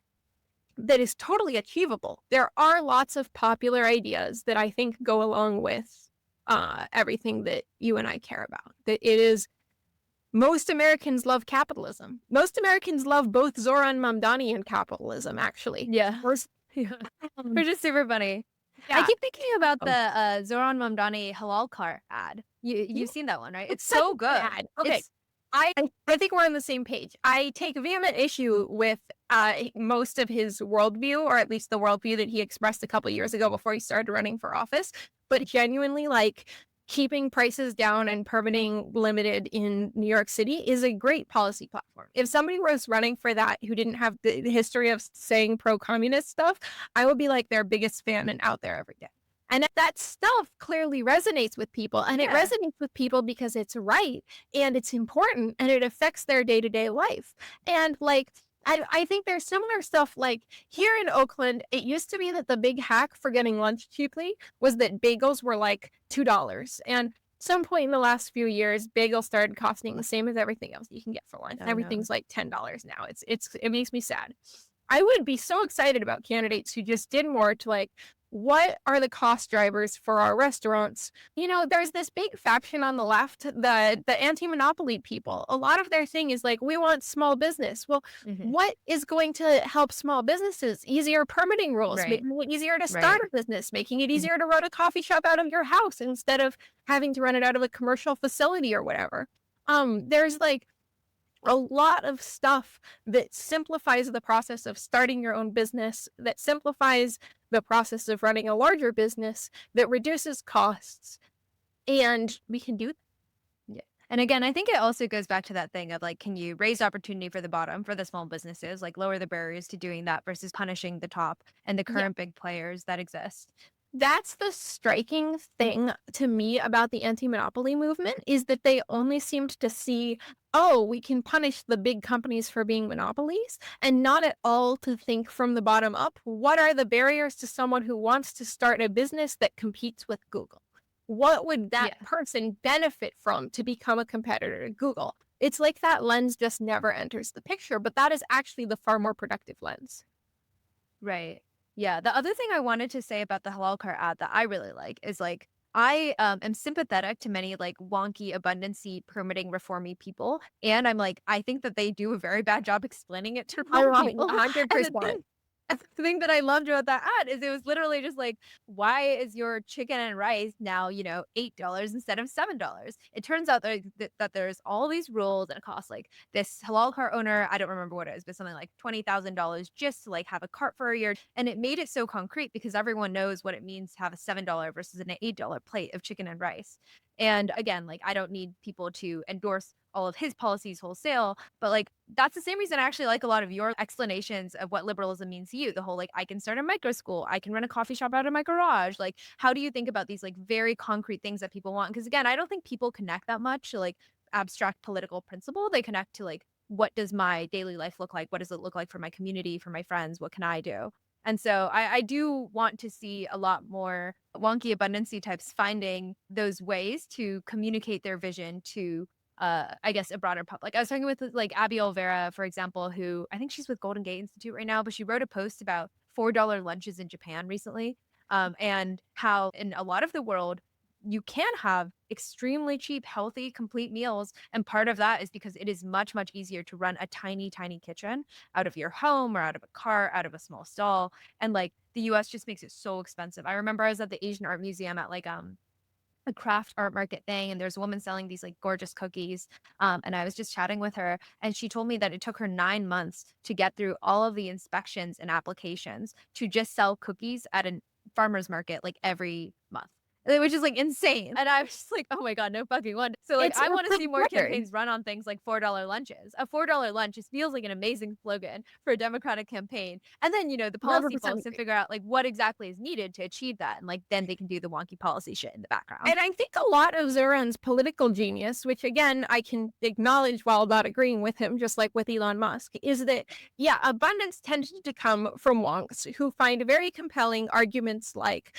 that is totally achievable. There are lots of popular ideas that I think go along with everything that you and I care about. That it is most Americans love capitalism. Most Americans love both Zoran Mamdani and capitalism, actually. yeah. First, yeah. Which is super funny. I Yeah. keep thinking about the Um, Zoran Mamdani halal cart ad. yeah, You've seen that one, right? it's It's such so a good good. ad. Okay. It's I think we're on the same page. I take vehement issue with most of his worldview, or at least the worldview that he expressed a couple years ago before he started running for office. But genuinely, like keeping prices down and permitting limited in New York City is a great policy platform. If somebody was running for that who didn't have the history of saying pro-communist stuff, I would be like their biggest fan and out there every day. And that stuff clearly resonates with people. And it yeah. resonates with people because it's right and it's important and it affects their day-to-day life. And like I think there's similar stuff like here in Oakland, it used to be that the big hack for getting lunch cheaply was that bagels were like $2. And some point in the last few years, bagels started costing the same as everything else you can get for lunch. Oh no. Everything's like $10 now. It makes me sad. I would be so excited about candidates who just did more to like, what are the cost drivers for our restaurants? You know, there's this big faction on the left, the anti-monopoly people. A lot of their thing is like, we want small business. Well, Hmm. what is going to help small businesses? Easier permitting rules, Right. making it easier to Right. start a business, making it Mhm. easier to run a coffee shop out of your house instead of having to run it out of a commercial facility or whatever. There's like a lot of stuff that simplifies the process of starting your own business, that simplifies the process of running a larger business, that reduces costs. And we can do that. Yeah. And again, I think it also goes back to that thing of like, can you raise opportunity for the bottom, for the small businesses, like lower the barriers to doing that versus punishing the top and the Yeah. current big players that exist? That's the striking thing to me about the anti-monopoly movement is that they only seemed to see, oh, we can punish the big companies for being monopolies, and not at all to think from the bottom up, what are the barriers to someone who wants to start a business that competes with Google? What would that Yeah. person benefit from to become a competitor to Google? It's like that lens just never enters the picture, but that is actually the far more productive lens. Right. Yeah. The other thing I wanted to say about the halal cart ad that I really like is like I am sympathetic to many like wonky abundancy permitting reformy people, and I'm like I think that they do a very bad job explaining it to I normal love it people. And the 100%. thing the thing that I loved about that ad is it was literally just like, why is your chicken and rice now, $8 instead of $7? It turns out that there's all these rules and it costs like this halal cart owner, I don't remember what it is, but something like $20,000 just to like have a cart for a year. And it made it so concrete because everyone knows what it means to have a $7 versus an $8 plate of chicken and rice. And again, like I don't need people to endorse all of his policies wholesale, but like that's the same reason I actually like a lot of your explanations of what liberalism means to you. The whole like I can start a micro school, I can run a coffee shop out of my garage. Like, how do you think about these like very concrete things that people want? Because again, I don't think people connect that much to like abstract political principle. They connect to like what does my daily life look like? What does it look like for my community, for my friends? What can I do? And so I do want to see a lot more wonky abundancy types finding those ways to communicate their vision to I guess a broader public. I was talking with like Abby Olvera, for example, who I think she's with Golden Gate Institute right now, but she wrote a post about $4 lunches in Japan recently. And how in a lot of the world you can have extremely cheap, healthy, complete meals. And part of that is because it is much, much easier to run a tiny, tiny kitchen out of your home or out of a car, out of a small stall. And like the US just makes it so expensive. I remember I was at the Asian Art Museum at like a craft art market thing, and there's a woman selling these like gorgeous cookies. And I was just chatting with her, and she told me that it took her 9 months to get through all of the inspections and applications to just sell cookies at a farmer's market like every month. Which is like insane. And I was just like, oh my God, no fucking wonder. So like It's I want to see more absurd. campaigns run on things like $4 lunches. A $4 lunch just feels like an amazing slogan for a Democratic campaign. And then, the policy 100% folks can agree. figure out like what exactly is needed to achieve that. And like then they can do the wonky policy shit in the background. And I think a lot of Zoran's political genius, which again, I can acknowledge while not agreeing with him, just like with Elon Musk, is that, yeah, abundance tends to come from wonks who find very compelling arguments like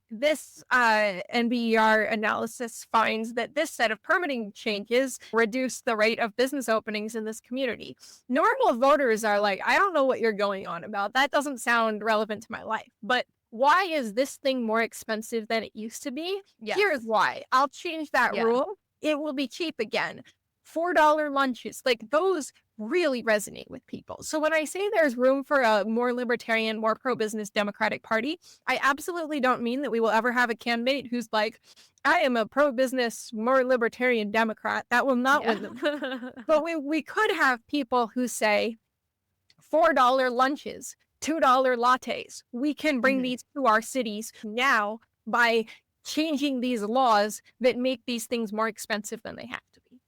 this NBER analysis finds that this set of permitting changes reduce the rate of business openings in this community. Normal voters are like, I don't know what you're going on about. That doesn't sound relevant to my life. But why is this thing more expensive than it used to be? Yes. Here's why. I'll change that Yeah. rule. It will be cheap again. $4 lunches, like those really resonate with people. So when I say there's room for a more libertarian, more pro-business Democratic Party, I absolutely don't mean that we will ever have a candidate who's like, I am a pro-business, more libertarian Democrat. That will not win them. But we could have people who say $4 lunches, $2 lattes. We can bring these to our cities now by changing these laws that make these things more expensive than they have to be.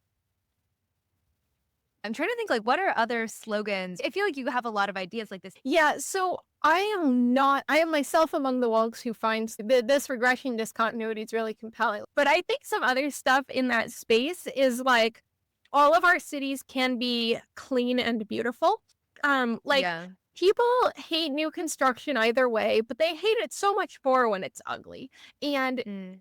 I'm trying to think like what are other slogans? I feel like you have a lot of ideas like this. Yeah, so I am myself among the wonks who finds this regression discontinuity is really compelling. But I think some other stuff in that space is like all of our cities can be clean and beautiful. Yeah. People hate new construction either way, but they hate it so much more when it's ugly. And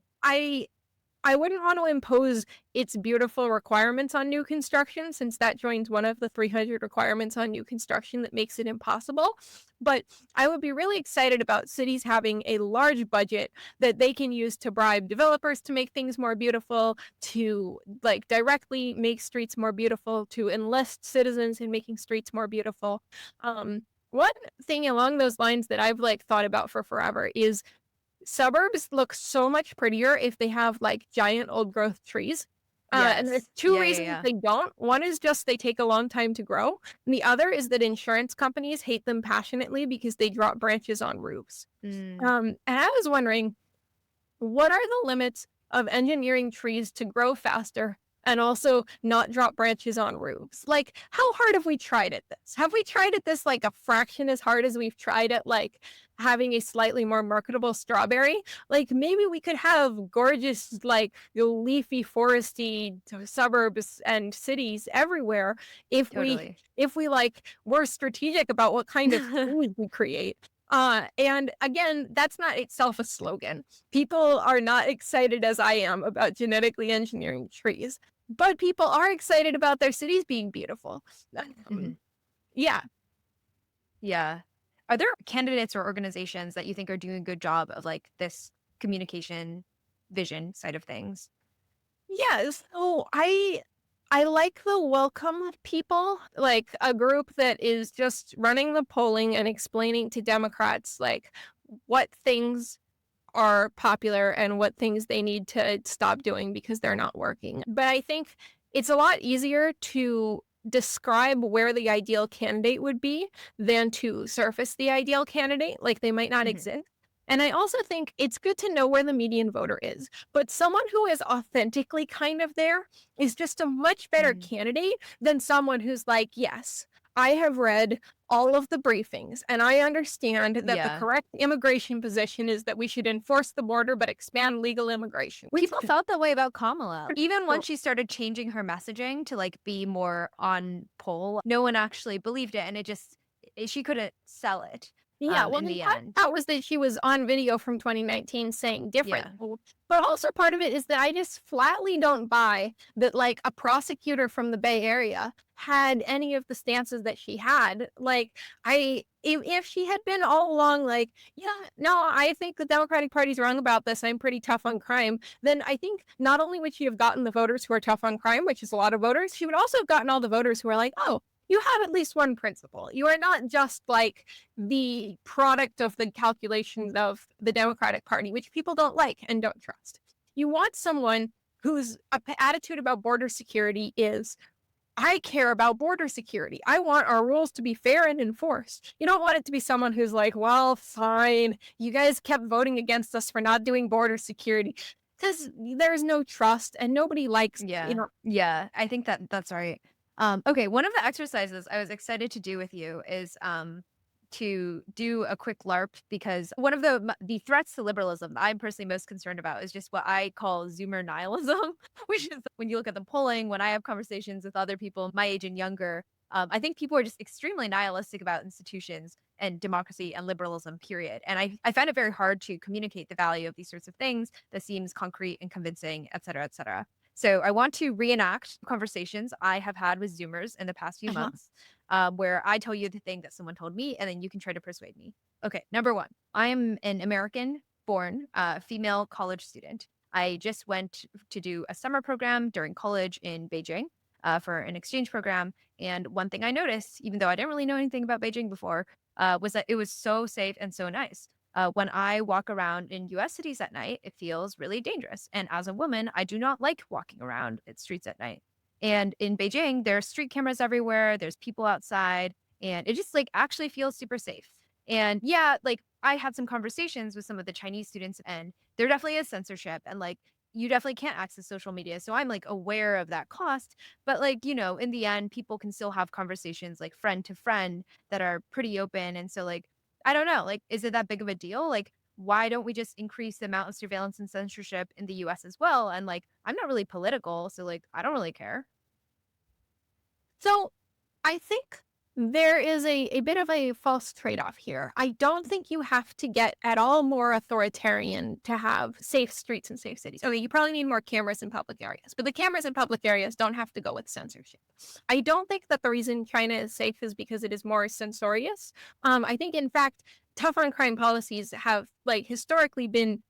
I wouldn't want to impose its beautiful requirements on new construction, since that joins one of the 300 requirements on new construction that makes it impossible. But I would be really excited about cities having a large budget that they can use to bribe developers to make things more beautiful, to like directly make streets more beautiful, to enlist citizens in making streets more beautiful. One thing along those lines that I've like thought about for forever is suburbs look so much prettier if they have like giant old growth trees. And there's two reasons they don't. One is just they take a long time to grow. And the other is that insurance companies hate them passionately because they drop branches on roofs. And I was wondering, what are the limits of engineering trees to grow faster and also not drop branches on roofs? Like, how hard have we tried at this? Have we tried at this like a fraction as hard as we've tried at like having a slightly more marketable strawberry? Like, maybe we could have gorgeous, like leafy, foresty suburbs and cities everywhere if we like were strategic about what kind of food we create. And again, that's not itself a slogan. People are not excited as I am about genetically engineering trees, but people are excited about their cities being beautiful. Yeah. Yeah. Are there candidates or organizations that you think are doing a good job of like this communication vision side of things? Yeah. So I like the welcome people, like a group that is just running the polling and explaining to Democrats like what things are popular and what things they need to stop doing because they're not working. But I think it's a lot easier to describe where the ideal candidate would be than to surface the ideal candidate. Like they might not exist. And I also think it's good to know where the median voter is. But someone who is authentically kind of there is just a much better candidate than someone who's like, yes, I have read all of the briefings, and I understand that the Yeah. correct immigration position is that we should enforce the border but expand legal immigration. Which People felt that way about Kamala. Even true. once she started changing her messaging to, like, be more on poll, no one actually believed it, and she couldn't sell it, Yeah, well, in then the part end. of that was that she was on video from 2019 saying different. Yeah. But also part of it is that I just flatly don't buy that, like, a prosecutor from the Bay Area had any of the stances that she had. Like, if she had been all along like, yeah, no, I think the Democratic Party's wrong about this. I'm pretty tough on crime. Then I think not only would she have gotten the voters who are tough on crime, which is a lot of voters, she would also have gotten all the voters who are like, oh, you have at least one principle. You are not just like the product of the calculations of the Democratic Party, which people don't like and don't trust. You want someone whose attitude about border security is, I care about border security. I want our rules to be fair and enforced. You don't want it to be someone who's like, well, fine. You guys kept voting against us for not doing border security. Because there's no trust and nobody likes, Yeah. Yeah, I think that's right. Okay, one of the exercises I was excited to do with you is to do a quick LARP because one of the threats to liberalism that I'm personally most concerned about is just what I call Zoomer nihilism, which is when you look at the polling, when I have conversations with other people my age and younger, I think people are just extremely nihilistic about institutions and democracy and liberalism, period. And I find it very hard to communicate the value of these sorts of things that seems concrete and convincing, et cetera, et cetera. So I want to reenact conversations I have had with Zoomers in the past few uh-huh. months, where I tell you the thing that someone told me, and then you can try to persuade me. Okay, number one, I am an American born female college student. I just went to do a summer program during college in Beijing for an exchange program. And one thing I noticed, even though I didn't really know anything about Beijing before, was that it was so safe and so nice. When I walk around in US cities at night, it feels really dangerous. And as a woman, I do not like walking around its streets at night. And in Beijing, there are street cameras everywhere, there's people outside, and it just like actually feels super safe. And yeah, like I had some conversations with some of the Chinese students, and there definitely is censorship, and like you definitely can't access social media. So I'm like aware of that cost. But like, in the end, people can still have conversations like friend to friend that are pretty open. And so like I don't know, like, is it that big of a deal? Like, why don't we just increase the amount of surveillance and censorship in the US as well? And like, I'm not really political, so like, I don't really care. So I think there is a bit of a false trade-off here. I don't think you have to get at all more authoritarian to have safe streets and safe cities. Okay, you probably need more cameras in public areas, but the cameras in public areas don't have to go with censorship. I don't think that the reason China is safe is because it is more censorious. I think, in fact, tougher on crime policies have like historically been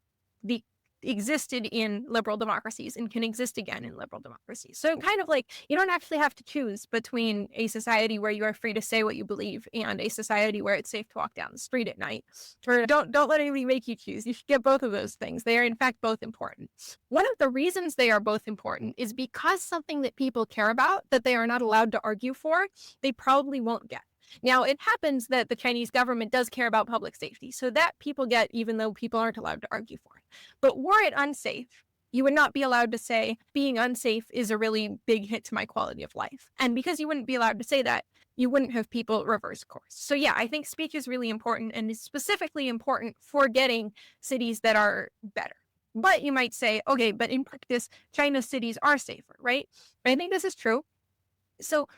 the existed in liberal democracies and can exist again in liberal democracies. So kind of like you don't actually have to choose between a society where you are free to say what you believe and a society where it's safe to walk down the street at night. Or don't let anybody make you choose. You should get both of those things. They are in fact both important. One of the reasons they are both important is because something that people care about that they are not allowed to argue for, they probably won't get. Now, it happens that the Chinese government does care about public safety, so that people get even though people aren't allowed to argue for it. But were it unsafe, you would not be allowed to say being unsafe is a really big hit to my quality of life. And because you wouldn't be allowed to say that, you wouldn't have people reverse course. So yeah, I think speech is really important and is specifically important for getting cities that are better. But you might say, okay, but in practice, China's cities are safer, right? I think this is true. So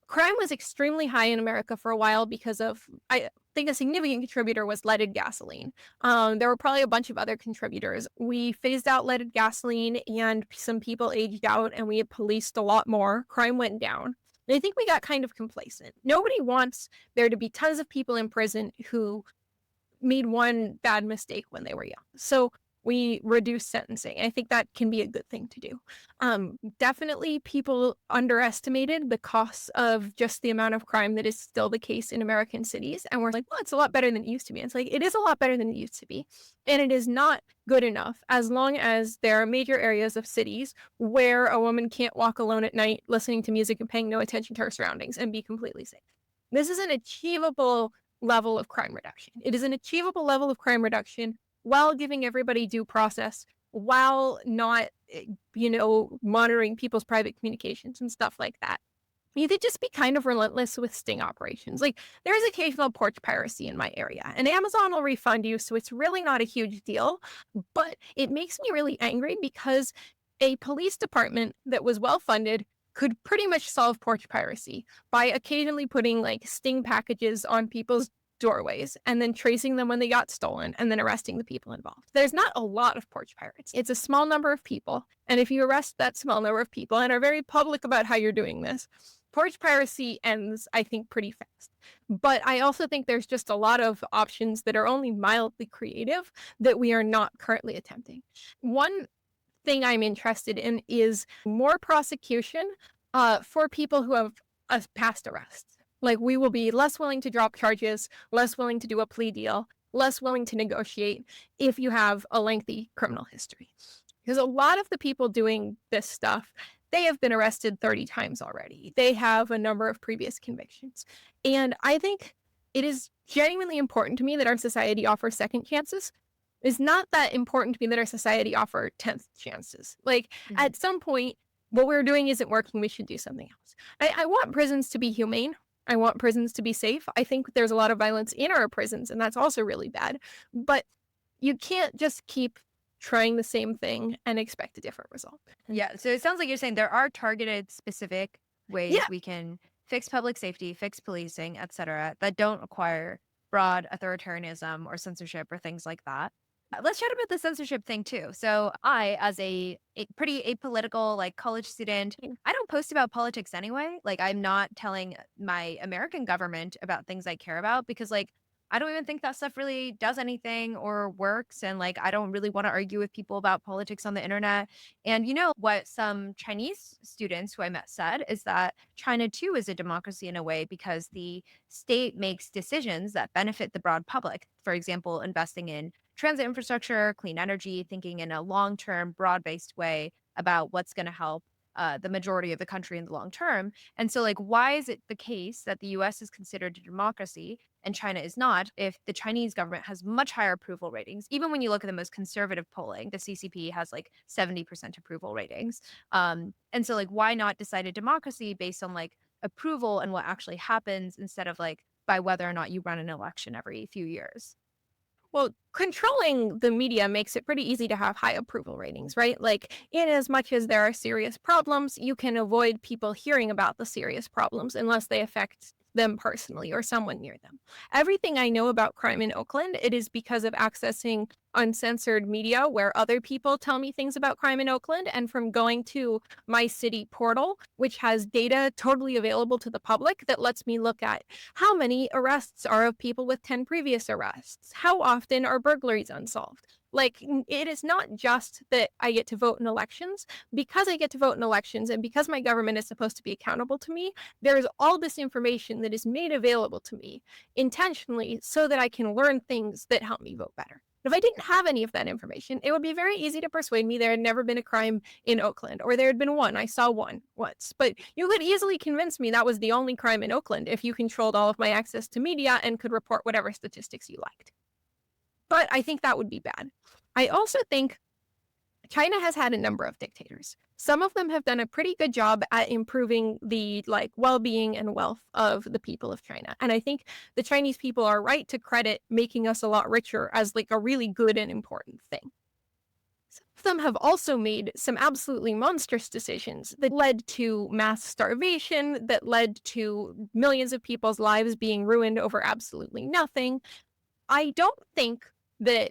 crime was extremely high in America for a while because of, I think a significant contributor was leaded gasoline. There were probably a bunch of other contributors. We phased out leaded gasoline and some people aged out and we policed a lot more. Crime went down. And I think we got kind of complacent. Nobody wants there to be tons of people in prison who made one bad mistake when they were young. So we reduce sentencing. I think that can be a good thing to do. Definitely people underestimated the costs of just the amount of crime that is still the case in American cities. And we're like, well, it's a lot better than it used to be. It's like, it is a lot better than it used to be. And it is not good enough as long as there are major areas of cities where a woman can't walk alone at night listening to music and paying no attention to her surroundings and be completely safe. This is an achievable level of crime reduction. It is an achievable level of crime reduction while giving everybody due process, while not, monitoring people's private communications and stuff like that. You could just be kind of relentless with sting operations. Like, there's occasional porch piracy in my area, and Amazon will refund you, so it's really not a huge deal. But it makes me really angry because a police department that was well funded could pretty much solve porch piracy by occasionally putting like sting packages on people's doorways and then tracing them when they got stolen and then arresting the people involved. There's not a lot of porch pirates. It's a small number of people. And if you arrest that small number of people and are very public about how you're doing this, porch piracy ends, I think, pretty fast. But I also think there's just a lot of options that are only mildly creative that we are not currently attempting. One thing I'm interested in is more prosecution for people who have past arrests. Like, we will be less willing to drop charges, less willing to do a plea deal, less willing to negotiate if you have a lengthy criminal history. Because a lot of the people doing this stuff, they have been arrested 30 times already. They have a number of previous convictions. And I think it is genuinely important to me that our society offers second chances. It's not that important to me that our society offer 10th chances. Like, at some point, what we're doing isn't working. We should do something else. I want prisons to be humane. I want prisons to be safe. I think there's a lot of violence in our prisons, and that's also really bad. But you can't just keep trying the same thing and expect a different result. Yeah, so it sounds like you're saying there are targeted, specific ways Yeah. we can fix public safety, fix policing, etc., that don't require broad authoritarianism or censorship or things like that. Let's chat about the censorship thing too. So I, as a pretty apolitical like college student, I don't post about politics anyway. Like, I'm not telling my American government about things I care about because like I don't even think that stuff really does anything or works. And like I don't really want to argue with people about politics on the internet. And you know what some Chinese students who I met said is that China too is a democracy in a way because the state makes decisions that benefit the broad public. For example, investing in transit infrastructure, clean energy, thinking in a long-term, broad-based way about what's going to help the majority of the country in the long term. And so, like, why is it the case that the US is considered a democracy and China is not if the Chinese government has much higher approval ratings? Even when you look at the most conservative polling, the CCP has like 70% approval ratings. And so, like, why not decide a democracy based on like approval and what actually happens instead of like by whether or not you run an election every few years? Well, controlling the media makes it pretty easy to have high approval ratings, right? Like, in as much as there are serious problems, you can avoid people hearing about the serious problems unless they affect them personally or someone near them. Everything I know about crime in Oakland, it is because of accessing uncensored media where other people tell me things about crime in Oakland, and from going to my city portal, which has data totally available to the public that lets me look at how many arrests are of people with 10 previous arrests, how often are burglaries unsolved. Like, it is not just that I get to vote in elections. Because I get to vote in elections and because my government is supposed to be accountable to me, there is all this information that is made available to me intentionally so that I can learn things that help me vote better. If I didn't have any of that information, it would be very easy to persuade me there had never been a crime in Oakland, or there had been one. I saw one once. But you could easily convince me that was the only crime in Oakland if you controlled all of my access to media and could report whatever statistics you liked. But I think that would be bad. I also think China has had a number of dictators. Some of them have done a pretty good job at improving the well-being and wealth of the people of China. And I think the Chinese people are right to credit making us a lot richer as like a really good and important thing. Some of them have also made some absolutely monstrous decisions that led to mass starvation, that led to millions of people's lives being ruined over absolutely nothing. I don't think that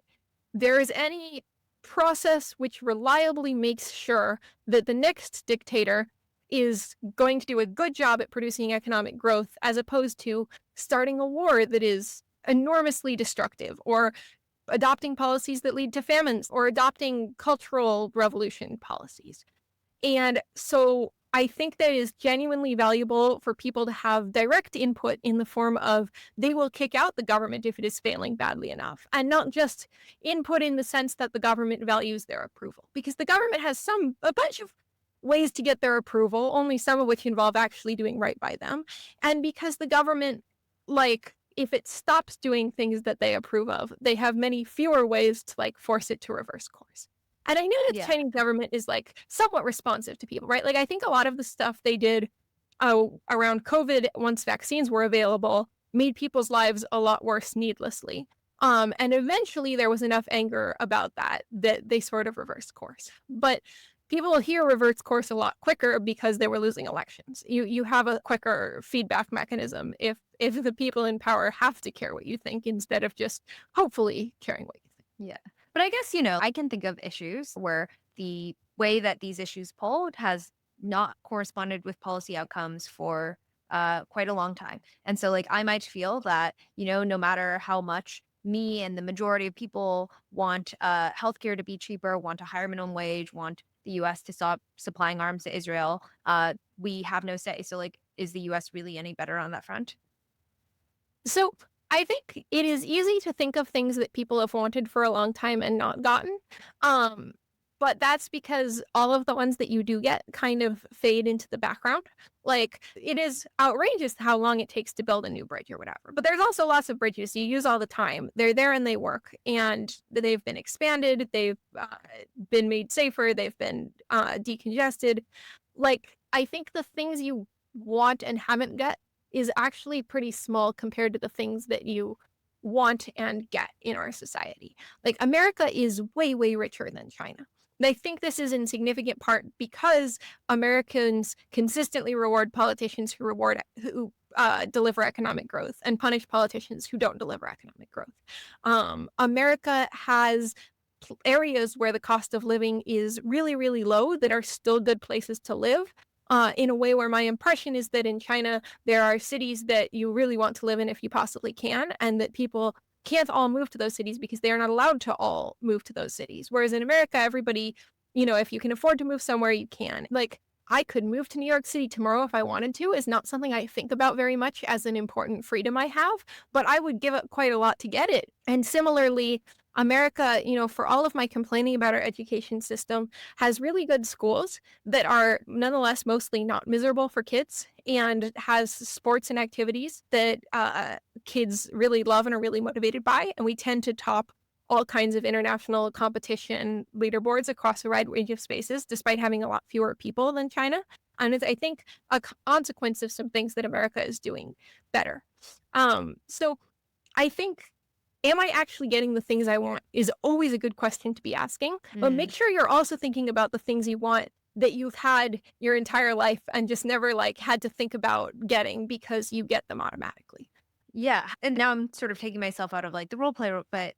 there is any process which reliably makes sure that the next dictator is going to do a good job at producing economic growth as opposed to starting a war that is enormously destructive, or adopting policies that lead to famines, or adopting cultural revolution policies. And so I think that it is genuinely valuable for people to have direct input in the form of they will kick out the government if it is failing badly enough, and not just input in the sense that the government values their approval. Because the government has a bunch of ways to get their approval, only some of which involve actually doing right by them. And because the government, like, if it stops doing things that they approve of, they have many fewer ways to like force it to reverse course. And I know that the Yeah. Chinese government is like somewhat responsive to people, right? Like, I think a lot of the stuff they did around COVID, once vaccines were available, made people's lives a lot worse needlessly. And eventually there was enough anger about that they sort of reversed course. But people here reverse course a lot quicker because they were losing elections. You have a quicker feedback mechanism if the people in power have to care what you think instead of just hopefully caring what you think. Yeah. But I guess, I can think of issues where the way that these issues polled has not corresponded with policy outcomes for quite a long time. And so, like, I might feel that, no matter how much me and the majority of people want healthcare to be cheaper, want a higher minimum wage, want the US to stop supplying arms to Israel, we have no say. So, like, is the US really any better on that front? So I think it is easy to think of things that people have wanted for a long time and not gotten. Um, but that's because all of the ones that you do get kind of fade into the background. Like it is outrageous how long it takes to build a new bridge or whatever. But there's also lots of bridges you use all the time. They're there and they work, and they've been expanded. They've been made safer. They've been decongested. Like I think the things you want and haven't get is actually pretty small compared to the things that you want and get in our society. Like America is way, way richer than China. And I think this is in significant part because Americans consistently reward politicians who deliver economic growth and punish politicians who don't deliver economic growth. America has areas where the cost of living is really, really low that are still good places to live, in a way where my impression is that in China, there are cities that you really want to live in if you possibly can, and that people can't all move to those cities because they are not allowed to all move to those cities. Whereas in America, everybody, if you can afford to move somewhere, you can. Like, I could move to New York City tomorrow if I wanted to, is not something I think about very much as an important freedom I have, but I would give up quite a lot to get it. And similarly, America, for all of my complaining about our education system, has really good schools that are nonetheless mostly not miserable for kids and has sports and activities that kids really love and are really motivated by. And we tend to top all kinds of international competition leaderboards across a wide range of spaces, despite having a lot fewer people than China. And it's, I think, a consequence of some things that America is doing better. So I think, am I actually getting the things I want is always a good question to be asking. But make sure you're also thinking about the things you want that you've had your entire life and just never had to think about getting because you get them automatically. Yeah. And now I'm sort of taking myself out of like the role play, but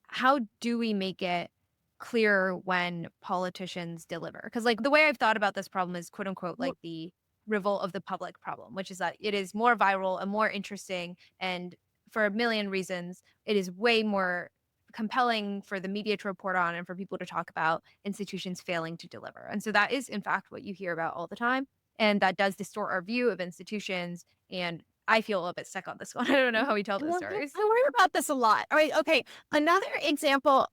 how do we make it clear when politicians deliver? Because like the way I've thought about this problem is quote unquote like the revolt of the public problem, which is that it is more viral and more interesting, and for a million reasons, it is way more compelling for the media to report on and for people to talk about institutions failing to deliver. And so that is in fact what you hear about all the time. And that does distort our view of institutions. And I feel a bit stuck on this one. I don't know how we tell those Well, stories. I worry about this a lot. All right. Okay. Another example,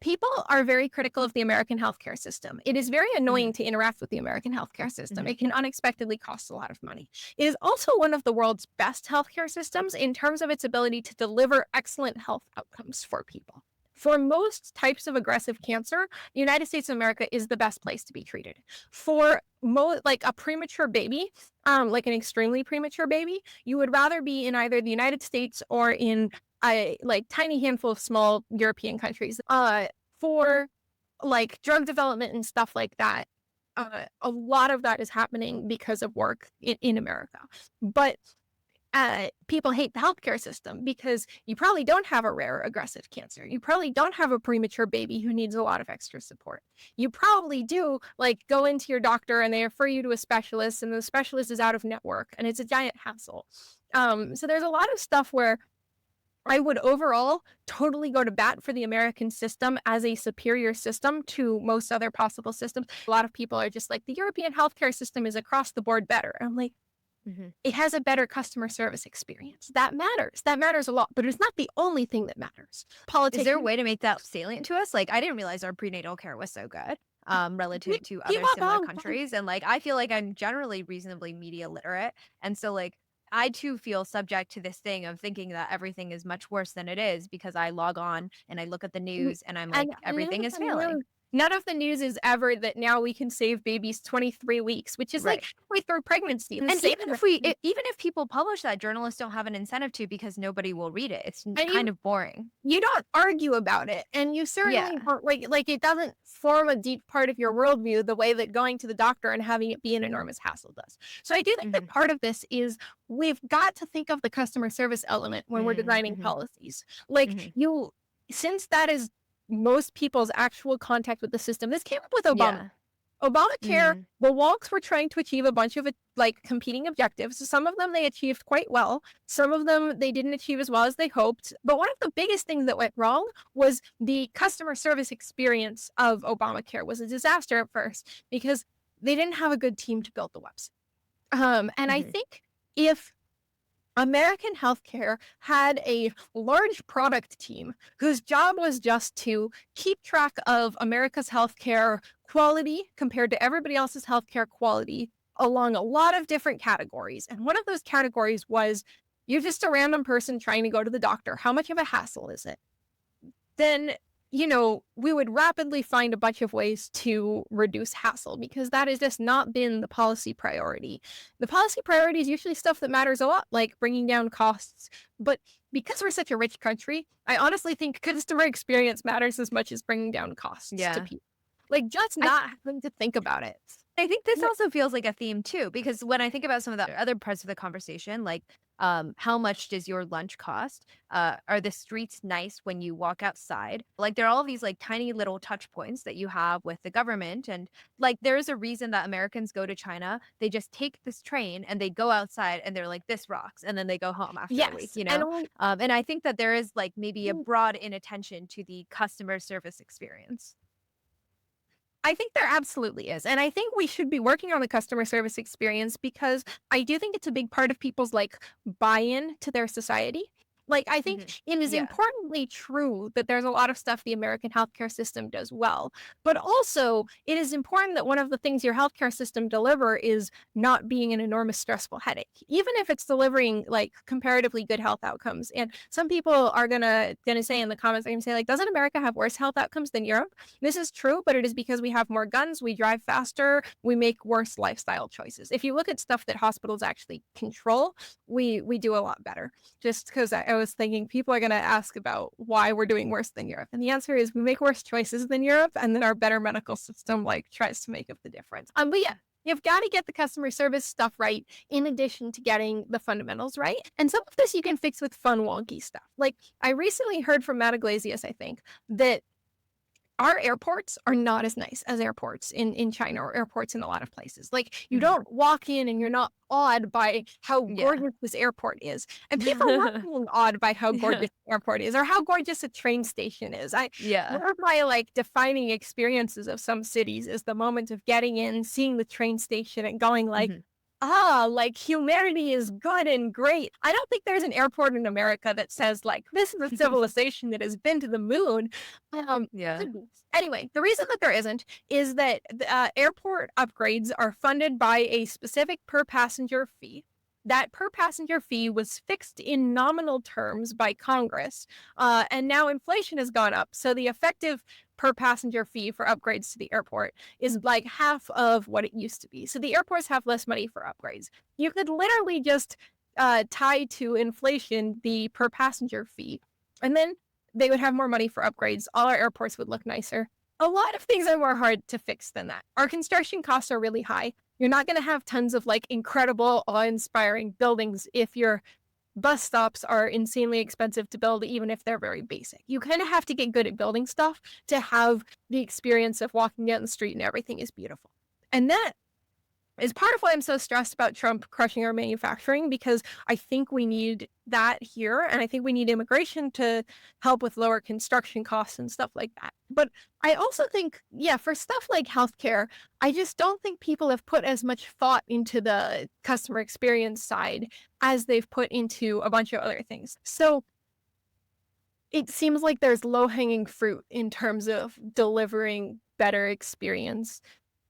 people are very critical of the American healthcare system. It is very annoying to interact with the American healthcare system. It can unexpectedly cost a lot of money. It is also one of the world's best healthcare systems in terms of its ability to deliver excellent health outcomes for people. For most types of aggressive cancer, the United States of America is the best place to be treated. For a premature baby, like an extremely premature baby, you would rather be in either the United States or in a tiny handful of small European countries. For drug development and stuff like that, a lot of that is happening because of work in America. But people hate the healthcare system because you probably don't have a rare aggressive cancer. You probably don't have a premature baby who needs a lot of extra support. You probably do go into your doctor and they refer you to a specialist, and the specialist is out of network and it's a giant hassle. So there's a lot of stuff where I would overall totally go to bat for the American system as a superior system to most other possible systems. A lot of people are just like, the European healthcare system is across the board better. I'm like, it has a better customer service experience. That matters. That matters a lot, but it's not the only thing that matters. Is there a way to make that salient to us? Like, I didn't realize our prenatal care was so good, relative to other similar countries. And like, I feel like I'm generally reasonably media literate. And so like, I too feel subject to this thing of thinking that everything is much worse than it is because I log on and I look at the news and I'm like, everything is failing. None of the news is ever that now we can save babies 23 weeks, which is like Right. halfway through pregnancy. And Save even if people publish that, journalists don't have an incentive to because nobody will read it. It's and kind of boring. you don't argue about it, and you certainly Yeah. don't like it doesn't form a deep part of your worldview the way that going to the doctor and having it be an enormous hassle does. So I do think that Mhm. part of this is we've got to think of the customer service element when we're Mm, designing mhm, policies. Like mhm. since that is most people's actual contact with the system, this came up with Obama. Yeah. Obamacare, Mhm. the wonks were trying to achieve a bunch of like competing objectives. Some of them they achieved quite well. Some of them they didn't achieve as well as they hoped. But one of the biggest things that went wrong was the customer service experience of Obamacare was a disaster at first because they didn't have a good team to build the website. And I Mhm. think if American healthcare had a large product team whose job was just to keep track of America's healthcare quality compared to everybody else's healthcare quality along a lot of different categories. And one of those categories was you're just a random person trying to go to the doctor. How much of a hassle is it? Then we would rapidly find a bunch of ways to reduce hassle because that has just not been the policy priority. The policy priority is usually stuff that matters a lot, like bringing down costs. But because we're such a rich country, I honestly think customer experience matters as much as bringing down costs to Yeah. people. Like just I not having to think about it. I think this Yeah. also feels like a theme too, because when I think about some of the other parts of the conversation, like how much does your lunch cost? Are the streets nice when you walk outside? Like there are all these like tiny little touch points that you have with the government. And like there is a reason that Americans go to China. They just take this train and they go outside and they're like, this rocks. And then they go home after a week, Yes. And And I think that there is like maybe a broad inattention to the customer service experience. I think there absolutely is. And I think we should be working on the customer service experience because I do think it's a big part of people's like buy-in to their society. Like I think Mhm. it is Yeah. importantly true that there's a lot of stuff the American healthcare system does well, but also it is important that one of the things your healthcare system deliver is not being an enormous stressful headache, even if it's delivering like comparatively good health outcomes. And some people are gonna say in the comments, they're gonna say like, doesn't America have worse health outcomes than Europe? This is true, but it is because we have more guns, we drive faster, we make worse lifestyle choices. If you look at stuff that hospitals actually control, we do a lot better. Just because I was thinking people are going to ask about why we're doing worse than Europe. And the answer is we make worse choices than Europe, and then our better medical system like tries to make up the difference. But yeah, you've got to get the customer service stuff right in addition to getting the fundamentals right. And some of this you can fix with fun, wonky stuff. Like I recently heard from Matt Iglesias, I think, that our airports are not as nice as airports in China or airports in a lot of places. Like you Mhm. don't walk in and you're not awed by how Yeah. gorgeous this airport is. And people were being awed by how Yeah. gorgeous the airport is or how gorgeous a train station is. Yeah. One of my like defining experiences of some cities is the moment of getting in, seeing the train station and going like, Mhm. like humanity is good and great. I don't think there's an airport in America that says like this is a civilization that has been to the moon. Yeah. Anyway, the reason that there isn't is that the, airport upgrades are funded by a specific per passenger fee. That per passenger fee was fixed in nominal terms by Congress, and now inflation has gone up. So the effective per passenger fee for upgrades to the airport is like half of what it used to be. So the airports have less money for upgrades. You could literally just tie to inflation the per passenger fee, and then they would have more money for upgrades. All our airports would look nicer. A lot of things are more hard to fix than that. Our construction costs are really high. You're not going to have tons of like incredible, awe-inspiring buildings if your bus stops are insanely expensive to build, even if they're very basic. You kind of have to get good at building stuff to have the experience of walking down the street and everything is beautiful. And that is part of why I'm so stressed about Trump crushing our manufacturing because I think we need that here. And I think we need immigration to help with lower construction costs and stuff like that. But I also think, yeah, for stuff like healthcare, I just don't think people have put as much thought into the customer experience side as they've put into a bunch of other things. So it seems like there's low hanging fruit in terms of delivering better experience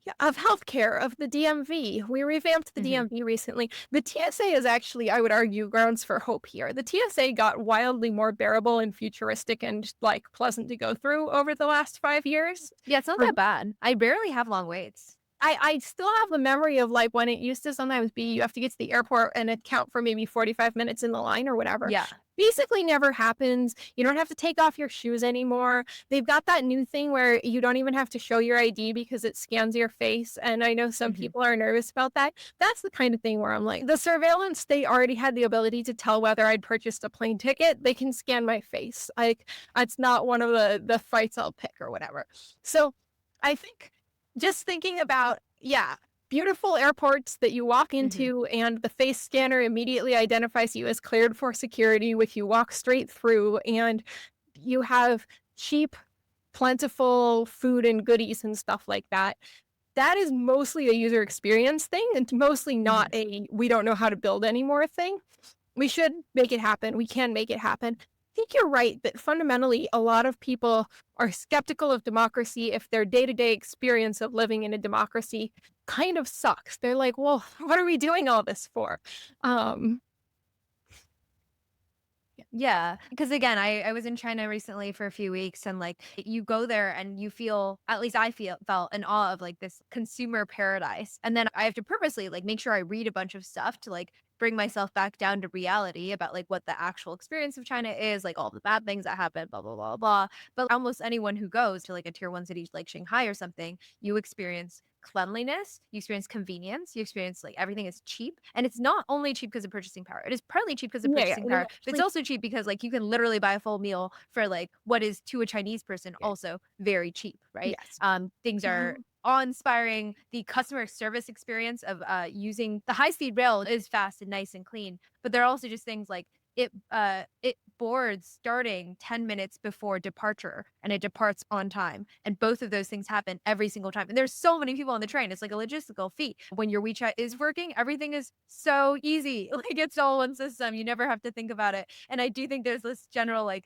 Yeah, of healthcare, of the DMV. We revamped the Mhm. DMV recently. The TSA is actually, I would argue, grounds for hope here. The TSA got wildly more bearable and futuristic and like pleasant to go through over the last 5 years. Yeah, it's not For that bad. I barely have long waits. I still have the memory of like when it used to sometimes be you have to get to the airport and account for maybe 45 minutes in the line or whatever. Yeah. Basically never happens. You don't have to take off your shoes anymore. They've got that new thing where you don't even have to show your ID because it scans your face. And I know some Mhm. people are nervous about that. That's the kind of thing where I'm like, the surveillance, they already had the ability to tell whether I'd purchased a plane ticket. They can scan my face. Like that's not one of the fights I'll pick or whatever. So I think just thinking about, yeah, beautiful airports that you walk Mhm. into and the face scanner immediately identifies you as cleared for security, which you walk straight through, and you have cheap, plentiful food and goodies and stuff like that. That is mostly a user experience thing and mostly not Mhm. a we don't know how to build anymore thing. We should make it happen. We can make it happen. I think you're right that fundamentally a lot of people are skeptical of democracy if their day-to-day experience of living in a democracy kind of sucks. They're like, "Well, what are we doing all this for?" Um, Yeah, because again, I was in China recently for a few weeks and like you go there and you feel, at least I felt in awe of like this consumer paradise. And then I have to purposely like make sure I read a bunch of stuff to like bring myself back down to reality about like what the actual experience of China is, like all the bad things that happen, blah blah blah blah. But almost anyone who goes to like a tier 1 city like Shanghai or something, you experience cleanliness, you experience convenience, you experience like everything is cheap. And it's not only cheap because of purchasing power. It is partly cheap because of yeah, purchasing it is power, but it's actually also cheap because like you can literally buy a full meal for like what is to a Chinese person good. also very cheap, right? Yes. Things are awe-inspiring. The customer service experience of using the high-speed rail is fast and nice and clean, but there are also just things like it boards starting 10 minutes before departure and it departs on time, and both of those things happen every single time, and there's so many people on the train. It's like a logistical feat. When your WeChat is working, everything is so easy. Like it's all one system, you never have to think about it. And I do think there's this general like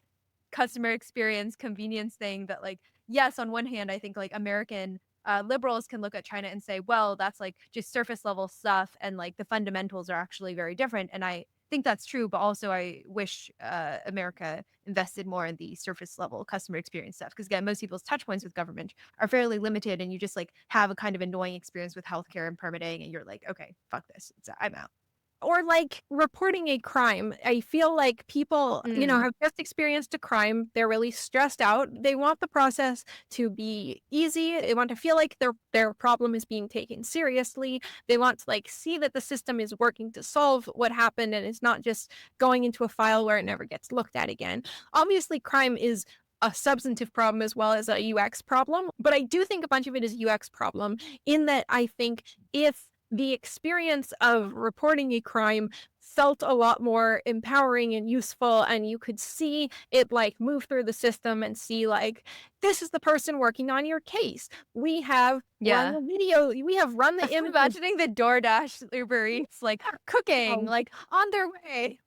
customer experience convenience thing that like, yes, on one hand I think like American liberals can look at China and say, well, that's like just surface level stuff and like the fundamentals are actually very different. And I think that's true, but also I wish America invested more in the surface level customer experience stuff. Because again, most people's touch points with government are fairly limited, and you just like have a kind of annoying experience with healthcare and permitting, and you're like, okay, fuck this, I'm out. Or like reporting a crime. I feel like people, Mm, have just experienced a crime. They're really stressed out. They want the process to be easy. They want to feel like their problem is being taken seriously. They want to like see that the system is working to solve what happened and it's not just going into a file where it never gets looked at again. Obviously, crime is a substantive problem as well as a UX problem, but I do think a bunch of it is UX problem in that I think if the experience of reporting a crime felt a lot more empowering and useful and you could see it like move through the system and see like this is the person working on your case. We have run yeah. the video, we have run the images. Imagining the DoorDash Uber Eats like cooking, um, like on their way.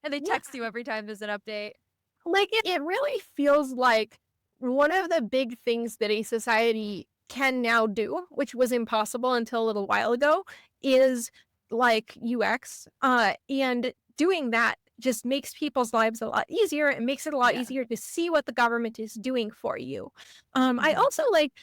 And they yeah, text you every time there's an update. like it really feels like one of the big things that a society can now do, which was impossible until a little while ago, is like UX. And doing that just makes people's lives a lot easier. It makes it a lot Yeah. easier to see what the government is doing for you. I Mhm. also like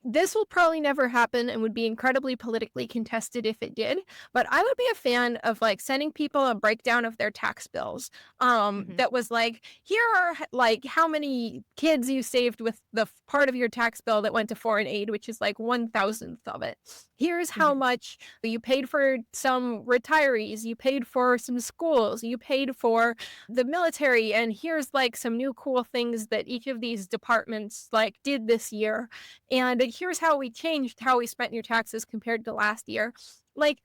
this will probably never happen and would be incredibly politically contested if it did, but I would be a fan of like sending people a breakdown of their tax bills. Mhm. That was like, here are like how many kids you saved with the part of your tax bill that went to foreign aid, which is like 1,000th of it. Here's how Mhm. much you paid for some retirees, you paid for some schools, you paid for the military, and here's like some new cool things that each of these departments like did this year, and here's how we changed how we spent your taxes compared to last year. Like,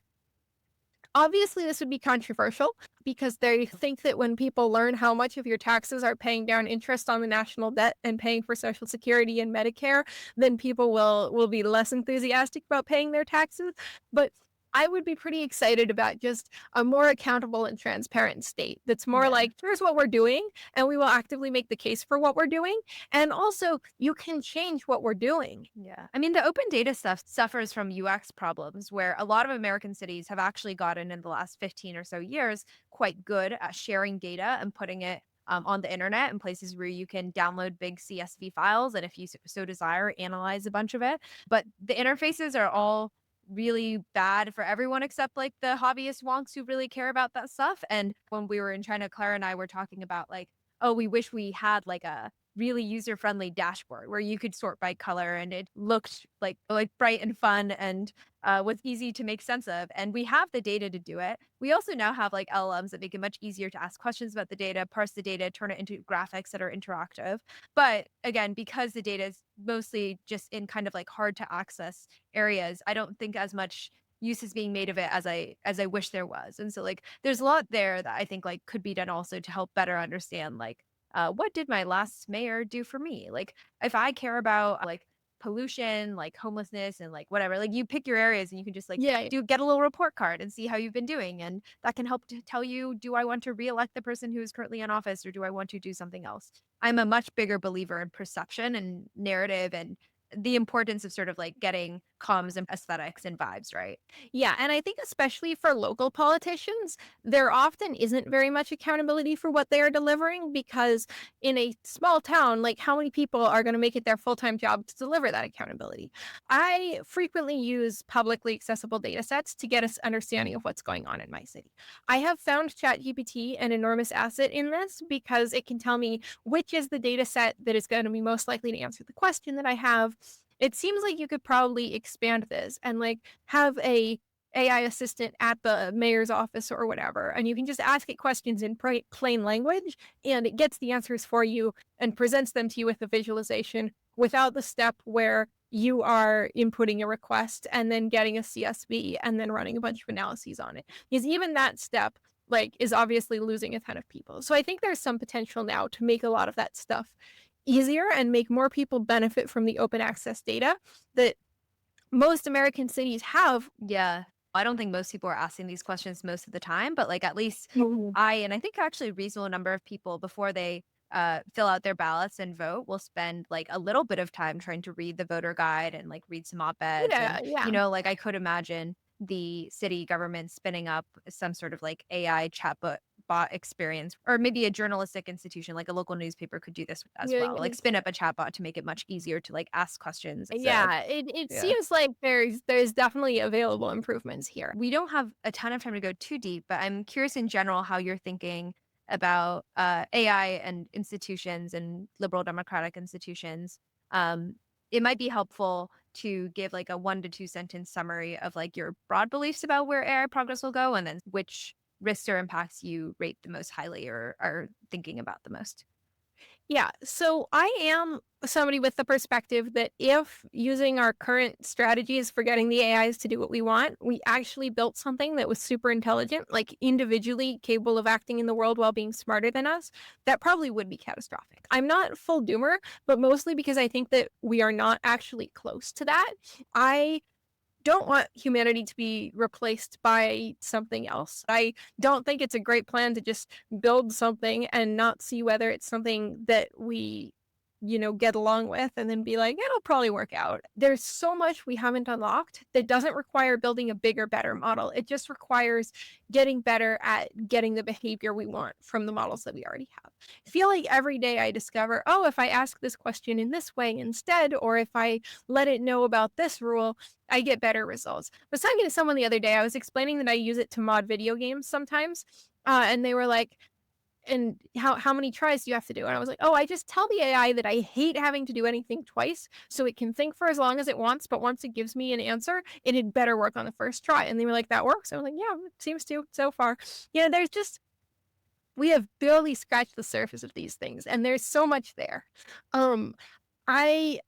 obviously, this would be controversial because they think that when people learn how much of your taxes are paying down interest on the national debt and paying for Social Security and Medicare, then people will be less enthusiastic about paying their taxes. But I would be pretty excited about just a more accountable and transparent state that's more Yeah. like, here's what we're doing, and we will actively make the case for what we're doing. And also, you can change what we're doing. Yeah. I mean, the open data stuff suffers from UX problems where a lot of American cities have actually gotten in the last 15 or so years quite good at sharing data and putting it on the internet in places where you can download big CSV files and if you so desire, analyze a bunch of it. But the interfaces are all really bad for everyone except like the hobbyist wonks who really care about that stuff. And when we were in China, Clara and I were talking about like, oh, we wish we had like a really user-friendly dashboard where you could sort by color and it looked like bright and fun and was easy to make sense of. And we have the data to do it. We also now have like LLMs that make it much easier to ask questions about the data, parse the data, turn it into graphics that are interactive. But again, because the data is mostly just in kind of like hard to access areas, I don't think as much use is being made of it as I wish there was. And so like there's a lot there that I think like could be done also to help better understand like what did my last mayor do for me? Like, if I care about like pollution, like homelessness, and like whatever, like you pick your areas and you can just like Yeah. do get a little report card and see how you've been doing, and that can help to tell you, do I want to reelect the person who is currently in office, or do I want to do something else? I'm a much bigger believer in perception and narrative and the importance of sort of like getting comms and aesthetics and vibes right. Yeah, and I think especially for local politicians, there often isn't very much accountability for what they are delivering because in a small town, like how many people are going to make it their full-time job to deliver that accountability? I frequently use publicly accessible data sets to get an understanding of what's going on in my city. I have found ChatGPT an enormous asset in this because it can tell me which is the data set that is going to be most likely to answer the question that I have. It seems like you could probably expand this and like have a AI assistant at the mayor's office or whatever, and you can just ask it questions in plain language, and it gets the answers for you and presents them to you with a visualization without the step where you are inputting a request and then getting a CSV and then running a bunch of analyses on it. Because even that step like is obviously losing a ton of people. So I think there's some potential now to make a lot of that stuff easier and make more people benefit from the open access data that most American cities have. Yeah. I don't think most people are asking these questions most of the time, but like at least Mhm. and I think actually a reasonable number of people before they fill out their ballots and vote will spend like a little bit of time trying to read the voter guide and like read some op-eds. Yeah, And, yeah. like I could imagine the city government spinning up some sort of like AI chatbot bot experience, or maybe a journalistic institution like a local newspaper could do this as Yeah, well, like spin up a chatbot to make it much easier to like ask questions instead of yeah, it yeah. seems like there's definitely available improvements here. We don't have a ton of time to go too deep, but I'm curious in general how you're thinking about AI and institutions and liberal democratic institutions. Um, it might be helpful to give like a 1 to 2 sentence summary of like your broad beliefs about where AI progress will go, and then which risks or impacts you rate the most highly or are thinking about the most. Yeah, so I am somebody with the perspective that if using our current strategies for getting the AIs to do what we want, we actually built something that was super intelligent, like individually capable of acting in the world while being smarter than us, that probably would be catastrophic. I'm not full doomer, but mostly because I think that we are not actually close to that. I don't want humanity to be replaced by something else. I don't think it's a great plan to just build something and not see whether it's something that we, get along with and then be like, it'll probably work out. There's so much we haven't unlocked that doesn't require building a bigger, better model. It just requires getting better at getting the behavior we want from the models that we already have. I feel like every day I discover, oh, if I ask this question in this way instead, or if I let it know about this rule, I get better results. I was talking to someone the other day, I was explaining that I use it to mod video games sometimes, and they were like, "And how many tries do you have to do?" And I was like, "Oh, I just tell the AI that I hate having to do anything twice, so it can think for as long as it wants, but once it gives me an answer, it had better work on the first try." And they were like, "That works?" I was like, "Yeah, it seems to so far." There's just we have barely scratched the surface of these things, and there's so much there. Um, I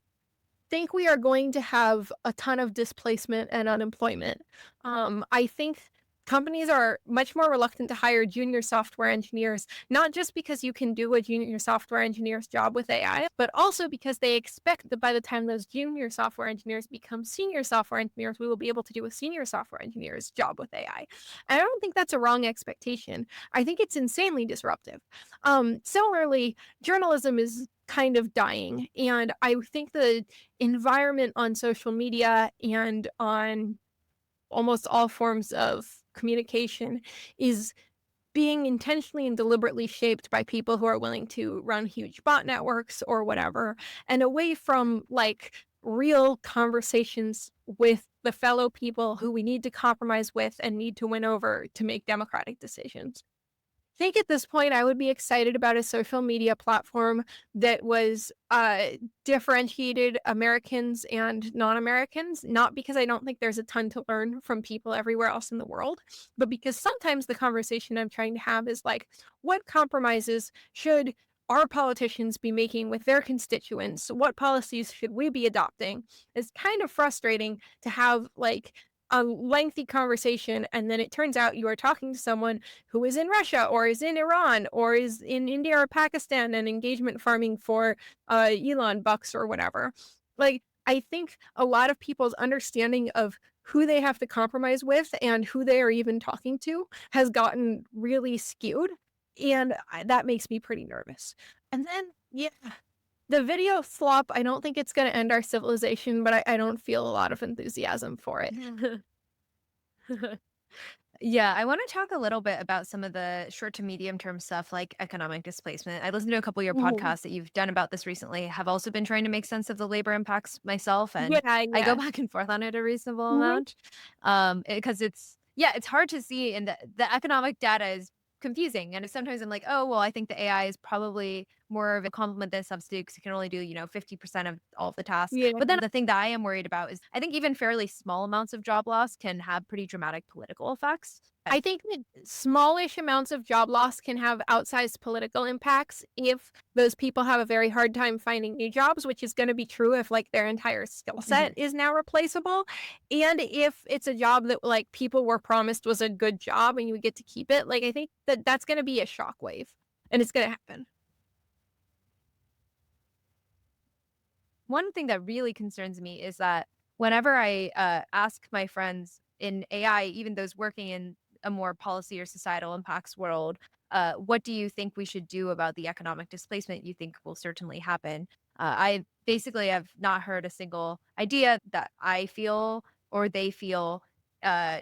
think we are going to have a ton of displacement and unemployment. I think companies are much more reluctant to hire junior software engineers, not just because you can do a junior software engineer's job with AI, but also because they expect that by the time those junior software engineers become senior software engineers, we will be able to do a senior software engineer's job with AI. And I don't think that's a wrong expectation. I think it's insanely disruptive. Similarly, journalism is kind of dying. And I think the environment on social media and on almost all forms of communication is being intentionally and deliberately shaped by people who are willing to run huge bot networks or whatever, and away from like real conversations with the fellow people who we need to compromise with and need to win over to make democratic decisions. Think at this point I would be excited about a social media platform that was differentiated Americans and non-Americans, not because I don't think there's a ton to learn from people everywhere else in the world, but because sometimes the conversation I'm trying to have is like, what compromises should our politicians be making with their constituents? What policies should we be adopting? It's kind of frustrating to have like a lengthy conversation and then it turns out you are talking to someone who is in Russia or is in Iran or is in India or Pakistan and engagement farming for Elon bucks or whatever. Like, I think a lot of people's understanding of who they have to compromise with and who they are even talking to has gotten really skewed. And that makes me pretty nervous. And then, yeah, the video flop, I don't think it's going to end our civilization, but I don't feel a lot of enthusiasm for it. Yeah, I want to talk a little bit about some of the short to medium term stuff like economic displacement. I listened to a couple of your Mhm. podcasts that you've done about this recently. Have also been trying to make sense of the labor impacts myself, and Yeah, I go yeah. back and forth on it a reasonable Mhm. amount. Because it's yeah, it's hard to see, and the economic data is confusing. And sometimes I'm like, oh well, I think the AI is probably more of a complement than a substitute because it can only do 50% of all of the tasks. Yeah. But then the thing that I am worried about is I think even fairly small amounts of job loss can have pretty dramatic political effects. I think that smallish amounts of job loss can have outsized political impacts if those people have a very hard time finding new jobs, which is going to be true if like their entire skill set Mhm. is now replaceable. And if it's a job that like people were promised was a good job and you get to keep it, like I think that that's going to be a shockwave and it's going to happen. One thing that really concerns me is that whenever I ask my friends in AI, even those working in a more policy or societal impacts world, what do you think we should do about the economic displacement you think will certainly happen? I basically have not heard a single idea that I feel or they feel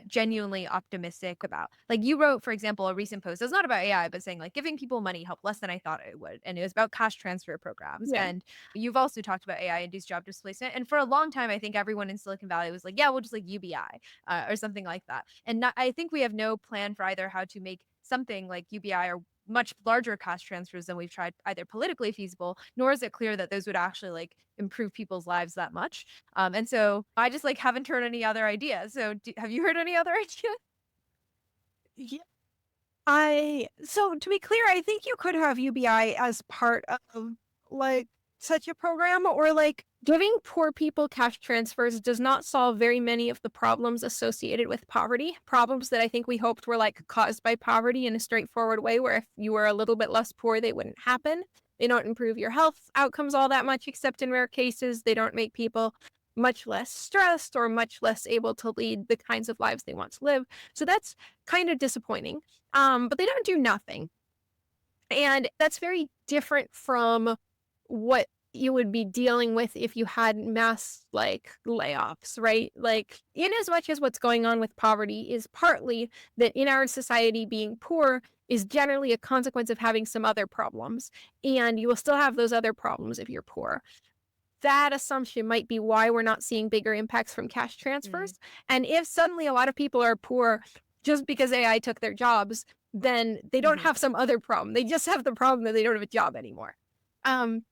genuinely optimistic about. Like you wrote, for example, a recent post. It's not about AI, but saying like giving people money helped less than I thought it would, and it was about cash transfer programs. Yeah. And you've also talked about AI-induced job displacement, and for a long time, I think everyone in Silicon Valley was like, "Yeah, we'll just like UBI or something like that." And not, I think we have no plan for either how to make something like UBI or much larger cash transfers than we've tried either politically feasible, nor is it clear that those would actually like improve people's lives that much. And so I just like haven't heard any other ideas. So have you heard any other ideas? Yeah. So to be clear, I think you could have UBI as part of like such a program or like giving poor people cash transfers does not solve very many of the problems associated with poverty. Problems that I think we hoped were like caused by poverty in a straightforward way, where if you were a little bit less poor, they wouldn't happen. They don't improve your health outcomes all that much, except in rare cases. They don't make people much less stressed or much less able to lead the kinds of lives they want to live. So that's kind of disappointing. But they don't do nothing. And that's very different from what you would be dealing with if you had mass like layoffs, right? Like, in as much as what's going on with poverty is partly that in our society, being poor is generally a consequence of having some other problems. And you will still have those other problems if you're poor. That assumption might be why we're not seeing bigger impacts from cash Mm, transfers. And if suddenly a lot of people are poor just because AI took their jobs, then they don't mhm. have some other problem. They just have the problem that they don't have a job anymore. Um,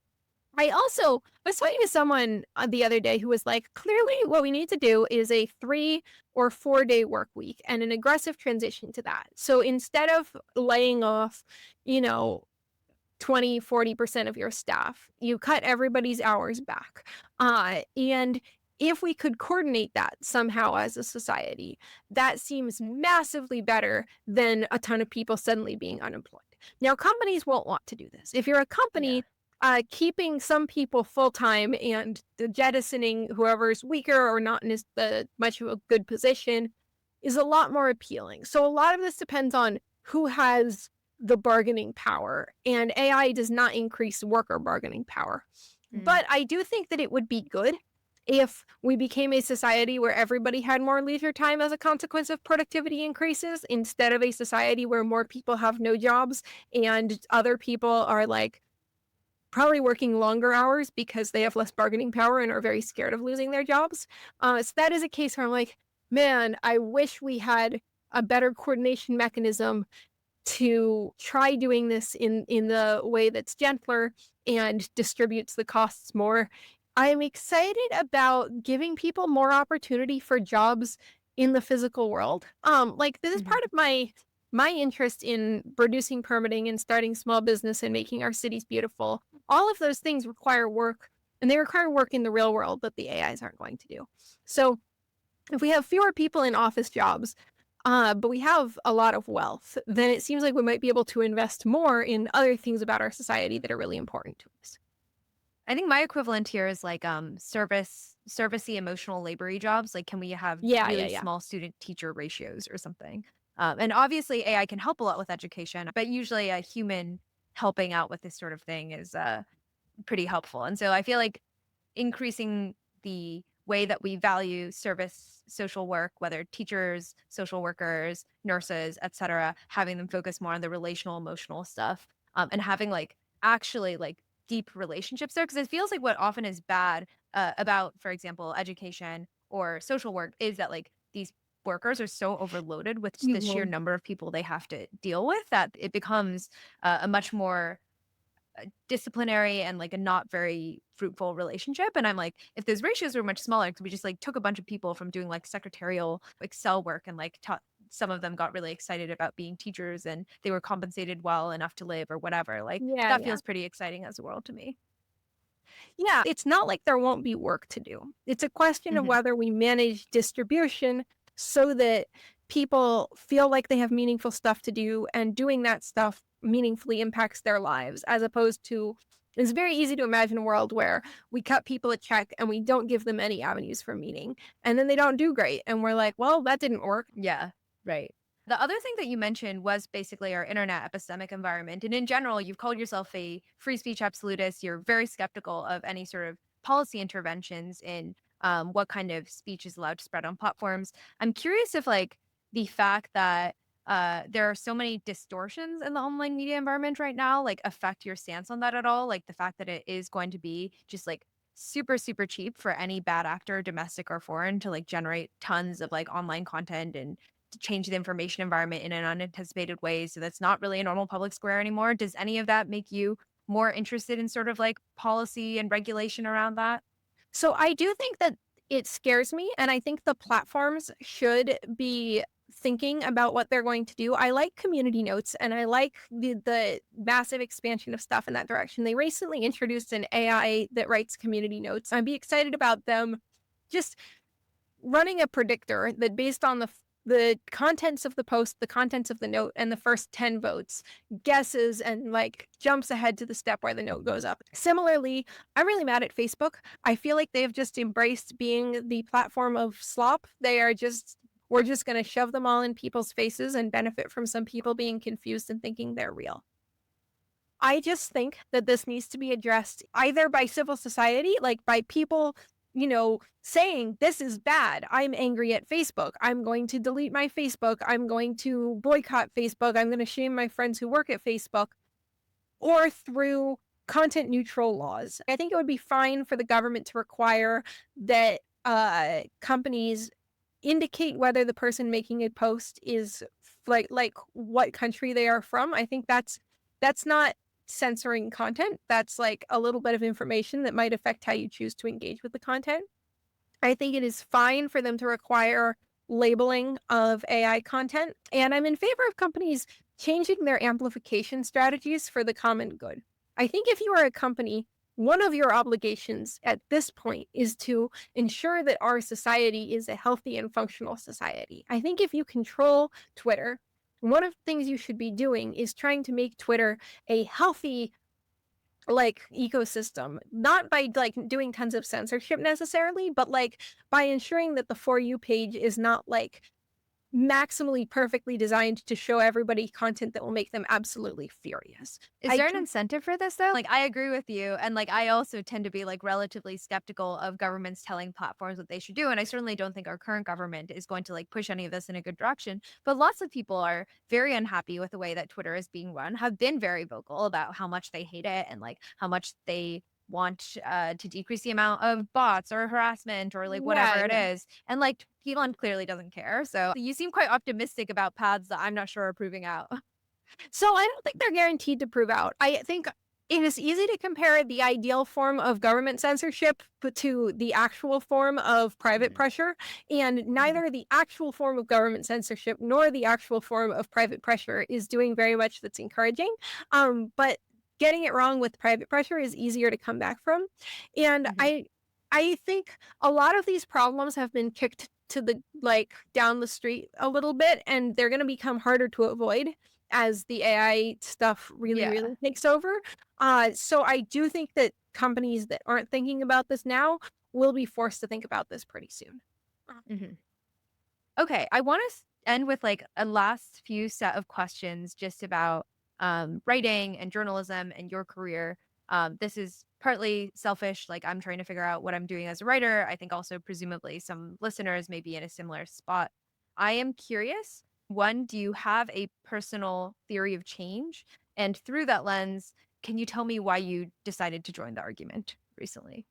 I also was talking to someone the other day who was like, clearly, what we need to do is a 3 or 4 day work week and an aggressive transition to that. So instead of laying off, you know, 20, 40% of your staff. You cut everybody's hours back. And if we could coordinate that somehow as a society, that seems massively better than a ton of people suddenly being unemployed. Now, companies won't want to do this. If you're a Yeah. company, keeping some people full time and jettisoning whoever's weaker or not in the much of a good position is a lot more appealing. So a lot of this depends on who has the bargaining power, and AI does not increase worker bargaining power. Mm. But I do think that it would be good if we became a society where everybody had more leisure time as a consequence of productivity increases, instead of a society where more people have no jobs and other people are like probably working longer hours because they have less bargaining power and are very scared of losing their jobs. So that is a case where I'm like, man, I wish we had a better coordination mechanism to try doing this in the way that's gentler and distributes the costs more. I'm excited about giving people more opportunity for jobs in the physical world. Like this is Mhm. part of my interest in reducing permitting and starting small business and making our cities beautiful. All of those things require work, and they require work in the real world that the AIs aren't going to do. So if we have fewer people in office jobs, but we have a lot of wealth, then it seems like we might be able to invest more in other things about our society that are really important to us. I think my equivalent here is like servicey emotional labory jobs. Like, can we have Yeah, yeah, really yeah. small student teacher ratios or something? And obviously AI can help a lot with education, but usually a human helping out with this sort of thing is pretty helpful. And so I feel like increasing the way that we value service social work, whether teachers, social workers, nurses, etc., having them focus more on the relational, emotional stuff, and having like actually like deep relationships there. Because it feels like what often is bad about, for example, education or social work is that like these workers are so overloaded with the sheer Mhm. number of people they have to deal with that it becomes a much more disciplinary and like a not very fruitful relationship. And I'm like, if those ratios were much smaller, because we just like took a bunch of people from doing like secretarial Excel work and like taught some of them got really excited about being teachers and they were compensated well enough to live or whatever. Like Yeah, that yeah. feels pretty exciting as a world to me. Yeah, it's not like there won't be work to do. It's a question of Hmm. whether we manage distribution so that people feel like they have meaningful stuff to do and doing that stuff meaningfully impacts their lives, as opposed to it's very easy to imagine a world where we cut people a check and we don't give them any avenues for meaning. And then they don't do great. And we're like, well, that didn't work. Yeah, right. The other thing that you mentioned was basically our internet epistemic environment. And in general, you've called yourself a free speech absolutist. You're very skeptical of any sort of policy interventions in what kind of speech is allowed to spread on platforms. I'm curious if, like, the fact that there are so many distortions in the online media environment right now, like, affect your stance on that at all. Like, the fact that it is going to be just like super, super cheap for any bad actor, domestic or foreign, to like generate tons of like online content and to change the information environment in an unanticipated way. So that's not really a normal public square anymore. Does any of that make you more interested in sort of like policy and regulation around that? So I do think that it scares me, and I think the platforms should be thinking about what they're going to do. I like community notes, and I like the massive expansion of stuff in that direction. They recently introduced an AI that writes community notes. I'd be excited about them just running a predictor that based on the contents of the post, the contents of the note, and the first 10 votes, guesses and like jumps ahead to the step where the note goes up. Similarly, I'm really mad at Facebook. I feel like they have just embraced being the platform of slop. We're just going to shove them all in people's faces and benefit from some people being confused and thinking they're real. I just think that this needs to be addressed either by civil society, like by people, saying this is bad. I'm angry at Facebook. I'm going to delete my Facebook. I'm going to boycott Facebook. I'm going to shame my friends who work at Facebook, or through content neutral laws. I think it would be fine for the government to require that companies indicate whether the person making a post is like what country they are from. I think that's not censoring content. That's like a little bit of information that might affect how you choose to engage with the content. I think it is fine for them to require labeling of AI content, and I'm in favor of companies changing their amplification strategies for the common good. I think if you are a company one of your obligations at this point is to ensure that our society is a healthy and functional society. I think if you control Twitter, one of the things you should be doing is trying to make Twitter a healthy like ecosystem, not by like doing tons of censorship necessarily, but like by ensuring that the For You page is not like maximally perfectly designed to show everybody content that will make them absolutely furious. Is I there an incentive for this though? Like, I agree with you, and like I also tend to be like relatively skeptical of governments telling platforms what they should do, and I certainly don't think our current government is going to like push any of this in a good direction. But lots of people are very unhappy with the way that Twitter is being run, have been very vocal about how much they hate it and like how much they want to decrease the amount of bots or harassment or like yeah, whatever it yeah. is. And like Elon clearly doesn't care. So you seem quite optimistic about paths that I'm not sure are proving out. So I don't think they're guaranteed to prove out. I think it is easy to compare the ideal form of government censorship to the actual form of private Mhm, pressure, and mhm. neither the actual form of government censorship nor the actual form of private pressure is doing very much that's encouraging. But getting it wrong with private pressure is easier to come back from, and Mhm. I think a lot of these problems have been kicked to the like down the street a little bit, and they're going to become harder to avoid as the AI stuff really, Yeah. really takes over. So I do think that companies that aren't thinking about this now will be forced to think about this pretty soon. Mhm. Okay, I want to end with like a last few set of questions just about writing and journalism and your career. This is partly selfish, like I'm trying to figure out what I'm doing as a writer. I think also presumably some listeners may be in a similar spot. I am curious. One, do you have a personal theory of change? And through that lens, can you tell me why you decided to join the argument recently?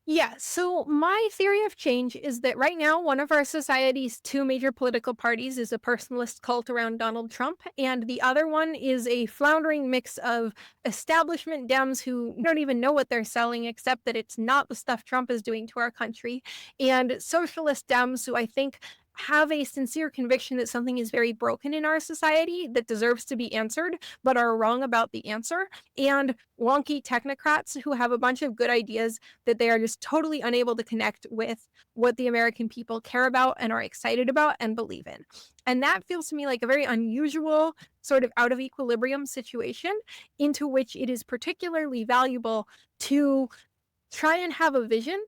Yeah, so my theory of change is that right now, one of our society's two major political parties is a personalist cult around Donald Trump, and the other one is a floundering mix of establishment Dems who don't even know what they're selling, except that it's not the stuff Trump is doing to our country, and socialist Dems who I think have a sincere conviction that something is very broken in our society that deserves to be answered, but are wrong about the answer, and wonky technocrats who have a bunch of good ideas that they are just totally unable to connect with what the American people care about and are excited about and believe in. And that feels to me like a very unusual, sort of out of equilibrium situation into which it is particularly valuable to try and have a vision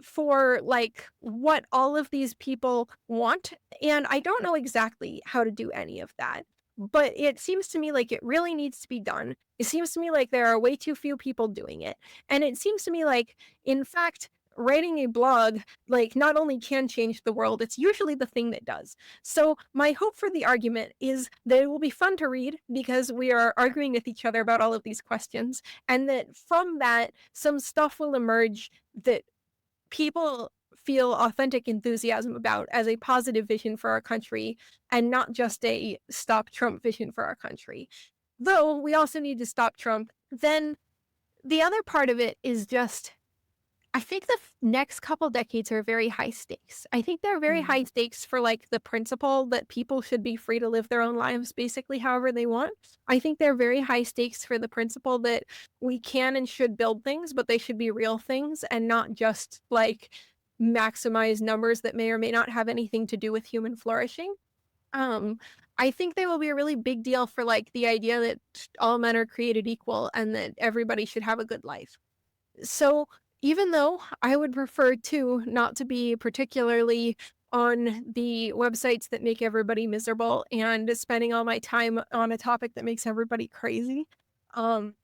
for like what all of these people want, and I don't know exactly how to do any of that, but it seems to me like it really needs to be done. It seems to me like there are way too few people doing it, and it seems to me like in fact writing a blog like not only can change the world, it's usually the thing that does. So my hope for the argument is that it will be fun to read because we are arguing with each other about all of these questions, and that from that some stuff will emerge that people feel authentic enthusiasm about as a positive vision for our country and not just a stop Trump vision for our country. Though we also need to stop Trump, then the other part of it is just I think the next couple decades are very high stakes. I think they're very Mhm. high stakes for like the principle that people should be free to live their own lives basically however they want. I think they're very high stakes for the principle that we can and should build things, but they should be real things and not just like maximize numbers that may or may not have anything to do with human flourishing. Um, I think they will be a really big deal for like the idea that all men are created equal and that everybody should have a good life. So, even though I would prefer to not to be particularly on the websites that make everybody miserable and spending all my time on a topic that makes everybody crazy, um,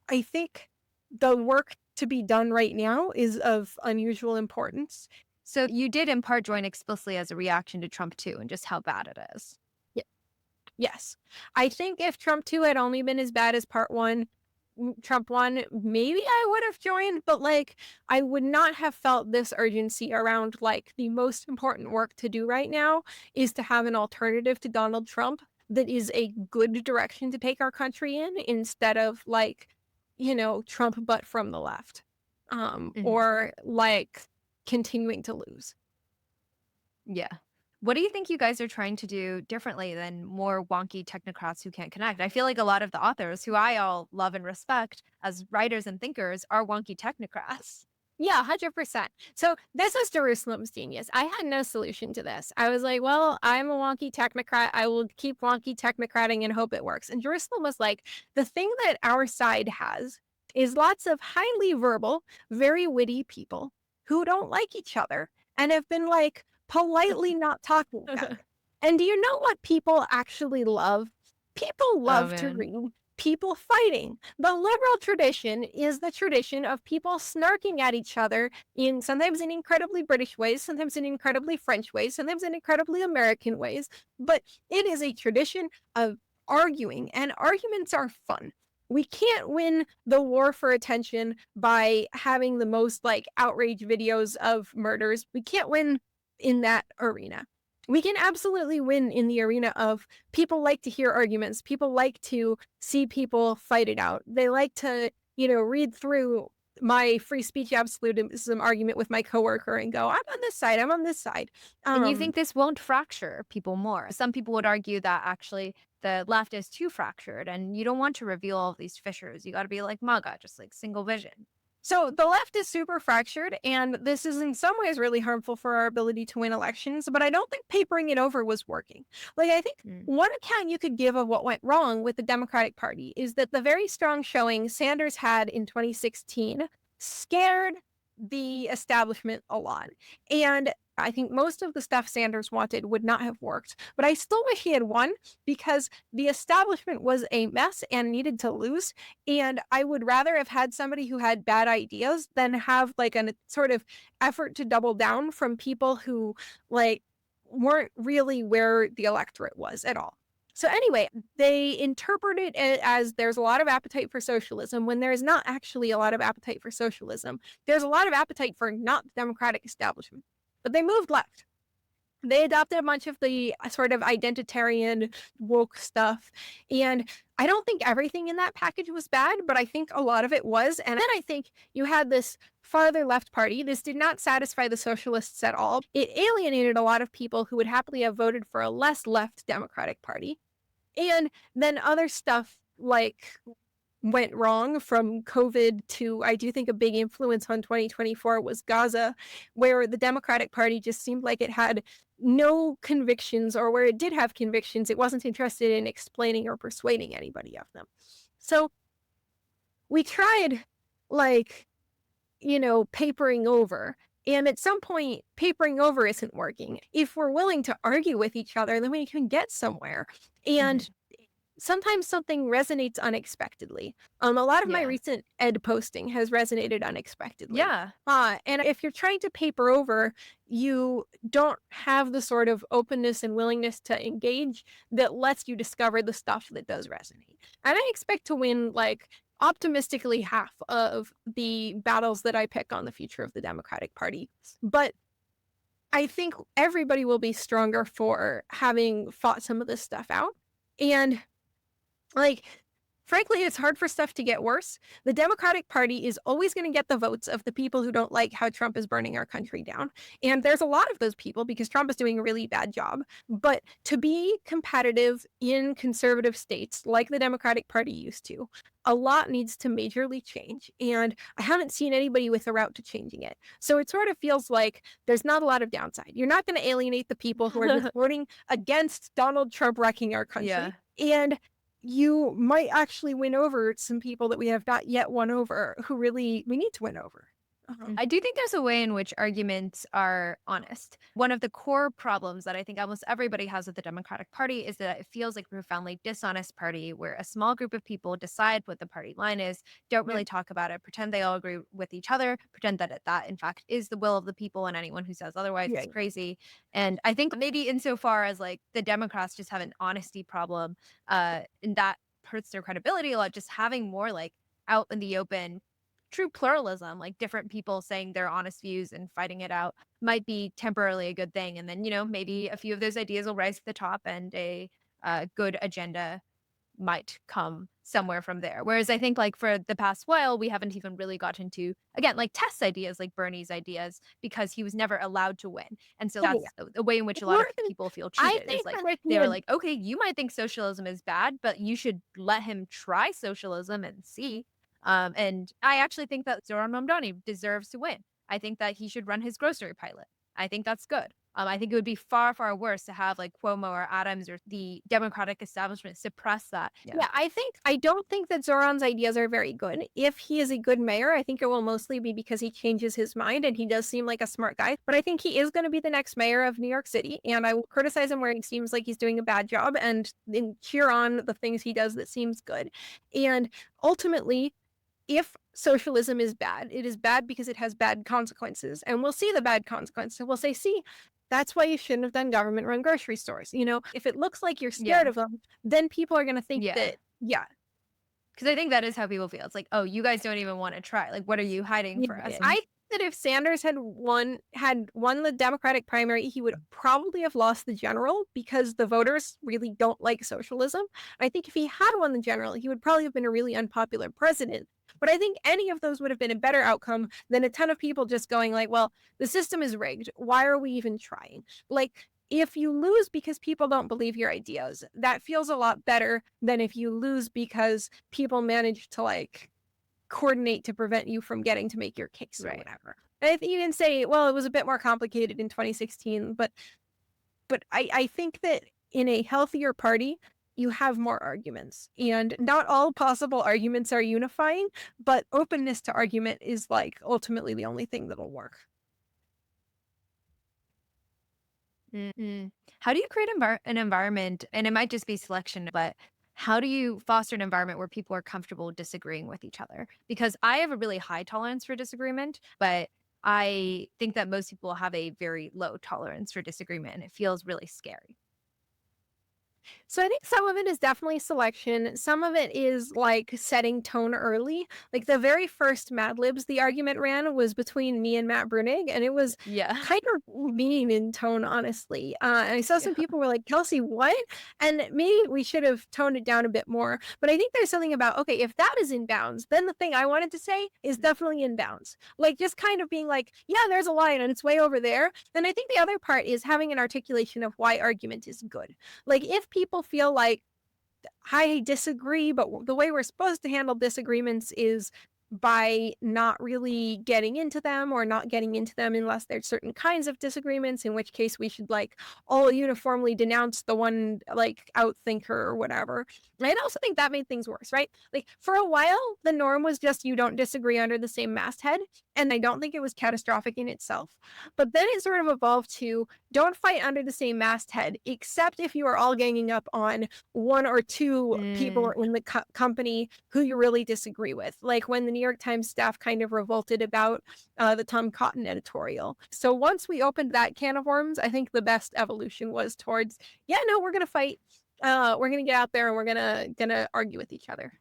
I think the work to be done right now is of unusual importance. So you did in part join explicitly as a reaction to Trump too, and just how bad it is. Ye Yes. I think if Trump 2 had only been as bad as part 1, Trump 1, maybe I would have joined, but, like, I would not have felt this urgency around, like, the most important work to do right now is to have an alternative to Donald Trump that is a good direction to take our country in instead of, like, Trump but from the left, Mhm. or, like, continuing to lose. Yeah. What do you think you guys are trying to do differently than more wonky technocrats who can't connect? I feel like a lot of the authors who I all love and respect as writers and thinkers are wonky technocrats. Yeah, 100%. So this is Jerusalem's genius. I had no solution to this. I was like, well, I'm a wonky technocrat. I will keep wonky technocrating and hope it works. And Jerusalem was like, the thing that our side has is lots of highly verbal, very witty people who don't like each other and have been like politely not talking about it. And do you know what people actually love? People Oh, love to man. read people fighting. The liberal tradition is the tradition of people snarking at each other in sometimes in incredibly British ways, sometimes in incredibly French ways, sometimes in incredibly American ways. But it is a tradition of arguing, and arguments are fun. We can't win the war for attention by having the most like outrage videos of murders. We can't win in that arena. We can absolutely win in the arena of people like to hear arguments. People like to see people fight it out. They like to, read through my free speech absolutism argument with my coworker and go, I'm on this side, I'm on this side. And you Um, think this won't fracture people more? Some people would argue that actually the left is too fractured and you don't want to reveal all of these fissures. You got to be like MAGA, just like single vision. So the left is super fractured, and this is in some ways really harmful for our ability to win elections. But I don't think papering it over was working. Like, I think Mm. one account you could give of what went wrong with the Democratic Party is that the very strong showing Sanders had in 2016 scared the establishment a lot. And I think most of the stuff Sanders wanted would not have worked. But I still wish he had won because the establishment was a mess and needed to lose. And I would rather have had somebody who had bad ideas than have like a sort of effort to double down from people who like weren't really where the electorate was at all. So anyway, they interpreted it as there's a lot of appetite for socialism when there's not actually a lot of appetite for socialism. There's a lot of appetite for not the democratic establishment. But they moved left. They adopted a bunch of the sort of identitarian woke stuff. And I don't think everything in that package was bad, but I think a lot of it was. And then I think you had this farther left party. This did not satisfy the socialists at all. It alienated a lot of people who would happily have voted for a less left Democratic Party. And then other stuff like went wrong from COVID to I do think a big influence on 2024 was Gaza, where the Democratic Party just seemed like it had no convictions, or where it did have convictions, it wasn't interested in explaining or persuading anybody of them. So we tried like, papering over. And at some point, papering over isn't working. If we're willing to argue with each other, then we can get somewhere. Mhm. And sometimes something resonates unexpectedly. A lot of my Yeah. recent ed posting has resonated unexpectedly. Yeah. And if you're trying to paper over, you don't have the sort of openness and willingness to engage that lets you discover the stuff that does resonate. And I expect to win like optimistically half of the battles that I pick on the future of the Democratic Party. But I think everybody will be stronger for having fought some of this stuff out. And like, frankly, it's hard for stuff to get worse. The Democratic Party is always going to get the votes of the people who don't like how Trump is burning our country down. And there's a lot of those people because Trump is doing a really bad job. But to be competitive in conservative states like the Democratic Party used to, a lot needs to majorly change. And I haven't seen anybody with a route to changing it. So it sort of feels like there's not a lot of downside. You're not going to alienate the people who are just voting against Donald Trump wrecking our country. Yeah. And you might actually win over some people that we have not yet won over who really we need to win over. I do think there's a way in which arguments are honest. One of the core problems that I think almost everybody has with the Democratic Party is that it feels like a profoundly dishonest party where a small group of people decide what the party line is, don't Yeah. really talk about it, pretend they all agree with each other, pretend that that in fact is the will of the people, and anyone who says otherwise Yeah. is crazy. And I think maybe insofar as like the Democrats just have an honesty problem, and that hurts their credibility a lot, just having more like out in the open true pluralism, like different people saying their honest views and fighting it out might be temporarily a good thing. And then, maybe a few of those ideas will rise to the top and a good agenda might come somewhere from there. Whereas I think like for the past while, we haven't even really gotten to, again, like test ideas like Bernie's ideas because he was never allowed to win. And so Yeah, yeah. that's the way in which a lot Or of people feel I cheated is think like that if he they were had like, okay, you might think socialism is bad, but you should let him try socialism and see. And I actually think that Zoran Mamdani deserves to win. I think that he should run his grocery pilot. I think that's good. I think it would be far, far worse to have like Cuomo or Adams or the Democratic establishment suppress that. Yeah. Yeah, I don't think that Zoran's ideas are very good. If he is a good mayor, I think it will mostly be because he changes his mind and he does seem like a smart guy. But I think he is going to be the next mayor of New York City, and I will criticize him where he seems like he's doing a bad job and then cheer on the things he does that seems good. And ultimately, if socialism is bad, it is bad because it has bad consequences. And we'll see the bad consequences. We'll say, see, that's why you shouldn't have done government run grocery stores. You know, if it looks like you're scared Yeah. of them, then people are going to think Yeah. that, yeah. Because I think that is how people feel. It's like, oh, you guys don't even want to try. Like, what are you hiding for us? I think that if Sanders had won the Democratic primary, he would probably have lost the general because the voters really don't like socialism. I think if he had won the general, he would probably have been a really unpopular president. But I think any of those would have been a better outcome than a ton of people just going like, well, the system is rigged. Why are we even trying? Like, if you lose because people don't believe your ideas, that feels a lot better than if you lose because people manage to like coordinate to prevent you from getting to make your case or whatever. And I think you can say, well, it was a bit more complicated in 2016, but I think that in a healthier party, you have more arguments, and not all possible arguments are unifying, but openness to argument is like ultimately the only thing that'll work. How do you create an environment, and it might just be selection, but how do you foster an environment where people are comfortable disagreeing with each other? Because I have a really high tolerance for disagreement, but I think that most people have a very low tolerance for disagreement, and it feels really scary. So I think some of it is definitely selection. Some of it is like setting tone early. Like the very first Mad Libs the argument ran was between me and Matt Brunig, and it was Yeah. kind of mean in tone, honestly. And I saw some people were like, Kelsey, what? And maybe we should have toned it down a bit more. But I think there's something about, okay, if that is in bounds, then the thing I wanted to say is definitely in bounds. Like just kind of being like, yeah, there's a line and it's way over there. Then I think the other part is having an articulation of why argument is good. Like if people feel like I disagree, but the way we're supposed to handle disagreements is by not really getting into them or not getting into them unless there's certain kinds of disagreements, in which case we should like all uniformly denounce the one like outthinker or whatever. And I also think that made things worse, right? Like for a while, the norm was just you don't disagree under the same masthead. And I don't think it was catastrophic in itself. But then it sort of evolved to don't fight under the same masthead, except if you are all ganging up on one or two people in the company who you really disagree with. Like when the New York Times staff kind of revolted about the Tom Cotton editorial. So once we opened that can of worms, I think the best evolution was towards, yeah, no, we're going to fight. We're going to get out there and we're going to argue with each other.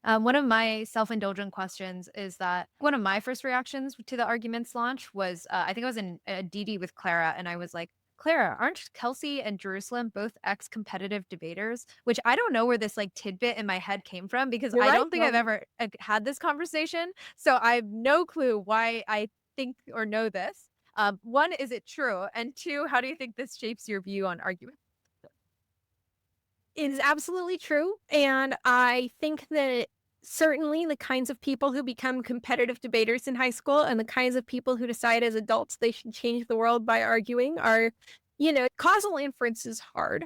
One of my self-indulgent questions is that one of my first reactions to the arguments launch was, I think I was in a DD with Clara, and I was like, Clara, aren't Kelsey and Jerusalem both ex-competitive debaters? Which I don't know where this like tidbit in my head came from because You're I right. don't think I've ever had this conversation. So I have no clue why I think or know this. One, is it true? And two, how do you think this shapes your view on argument? It is absolutely true. And I think that certainly the kinds of people who become competitive debaters in high school and the kinds of people who decide as adults they should change the world by arguing are, causal inference is hard.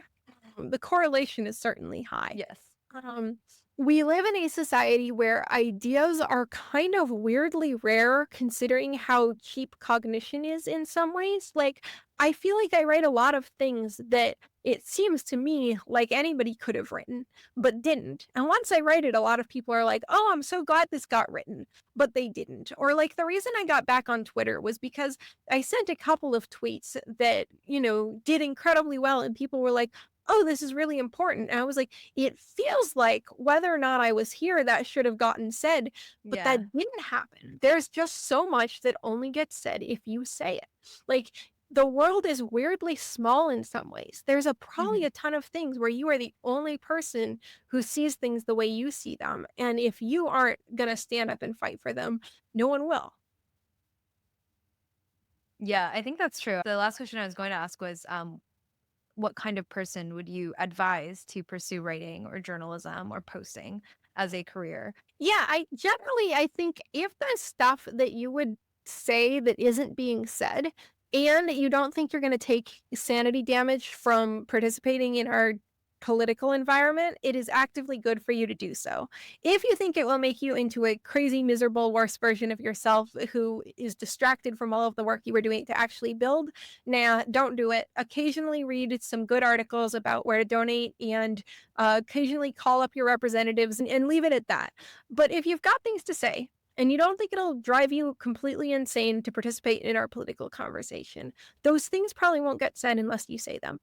The correlation is certainly high. Yes. We live in a society where ideas are kind of weirdly rare considering how cheap cognition is in some ways. Like, I feel like I write a lot of things that it seems to me like anybody could have written, but didn't. And once I write it, a lot of people are like, oh, I'm so glad this got written, but they didn't. Or like the reason I got back on Twitter was because I sent a couple of tweets that, did incredibly well. And people were like, oh, this is really important. And I was like, it feels like whether or not I was here, that should have gotten said, but that didn't happen. There's just so much that only gets said if you say it. Like, the world is weirdly small in some ways. There's probably Mhm. a ton of things where you are the only person who sees things the way you see them. And if you aren't going to stand up and fight for them, no one will. Yeah, I think that's true. The last question I was going to ask was, what kind of person would you advise to pursue writing or journalism or posting as a career? Yeah, I think if there's stuff that you would say that isn't being said, and you don't think you're gonna take sanity damage from participating in our political environment, it is actively good for you to do so. If you think it will make you into a crazy, miserable, worse version of yourself who is distracted from all of the work you were doing to actually build, nah, don't do it. Occasionally read some good articles about where to donate and occasionally call up your representatives and leave it at that. But if you've got things to say and you don't think it'll drive you completely insane to participate in our political conversation, those things probably won't get said unless you say them.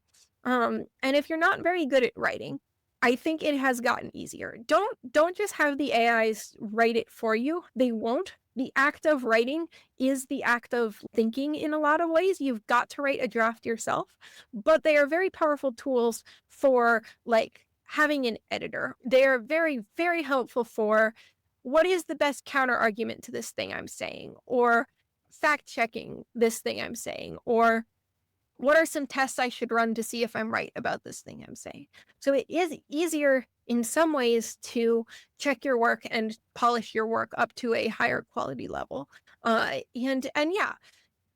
And if you're not very good at writing, I think it has gotten easier. Don't just have the AIs write it for you. They won't. The act of writing is the act of thinking in a lot of ways. You've got to write a draft yourself, but they are very powerful tools for like having an editor. They're very, very helpful for what is the best counter argument to this thing I'm saying, or fact checking this thing I'm saying, or what are some tests I should run to see if I'm right about this thing I'm saying. So it is easier in some ways to check your work and polish your work up to a higher quality level. And yeah,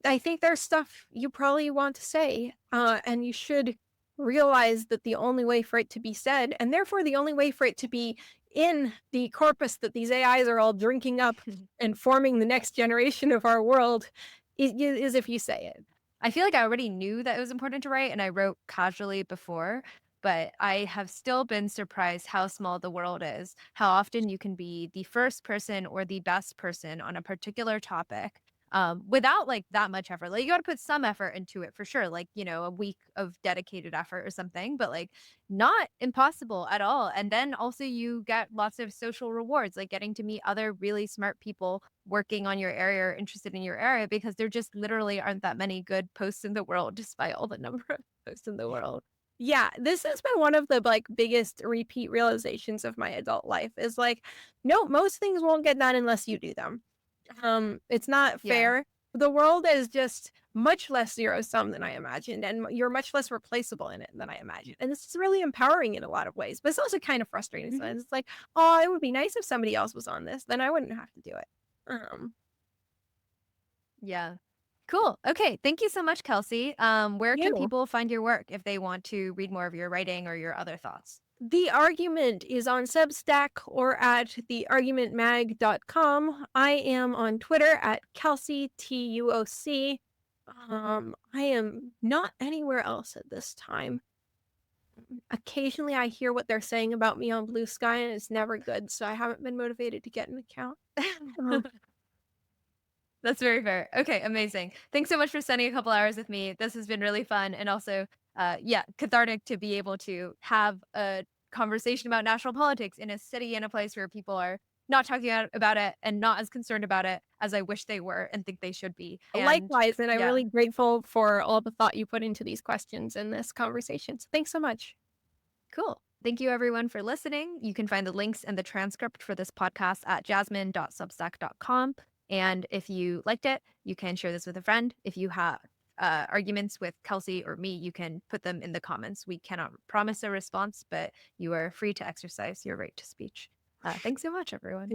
I think there's stuff you probably want to say, and you should realize that the only way for it to be said, and therefore the only way for it to be in the corpus that these AIs are all drinking up and forming the next generation of our world, is if you say it. I feel like I already knew that it was important to write, and I wrote casually before, but I have still been surprised how small the world is, how often you can be the first person or the best person on a particular topic, without like that much effort. Like you got to put some effort into it for sure, like, a week of dedicated effort or something, but like not impossible at all. And then also you get lots of social rewards, like getting to meet other really smart people working on your area or interested in your area, because there just literally aren't that many good posts in the world despite all the number of posts in the world. Yeah, this has been one of the like biggest repeat realizations of my adult life is like, no, most things won't get done unless you do them. It's not Yeah. fair. The world is just much less zero sum than I imagined, and you're much less replaceable in it than I imagined. And this is really empowering in a lot of ways, but it's also kind of frustrating. So Mhm. it's like, oh, it would be nice if somebody else was on this, then I wouldn't have to do it. Yeah. Cool. Okay. Thank you so much, Kelsey. Where can You. people find your work if they want to read more of your writing or your other thoughts? The Argument is on Substack or at theargumentmag.com. I am on Twitter at Kelsey, TUOC. I am not anywhere else at this time. Occasionally, I hear what they're saying about me on Blue Sky, and it's never good, so I haven't been motivated to get an account. Um, That's very fair. Okay, amazing. Thanks so much for spending a couple hours with me. This has been really fun and also, yeah, cathartic to be able to have a conversation about national politics in a city and a place where people are not talking about it and not as concerned about it as I wish they were and think they should be. And Likewise, and I'm yeah, really grateful for all the thought you put into these questions in this conversation. So thanks so much. cool. Thank you everyone for listening. You can find the links and the transcript for this podcast at jasmine.substack.com. And if you liked it, you can share this with a friend. If you have arguments with Kelsey or me, you can put them in the comments. We cannot promise a response, but you are free to exercise your right to speech. Thanks so much, everyone.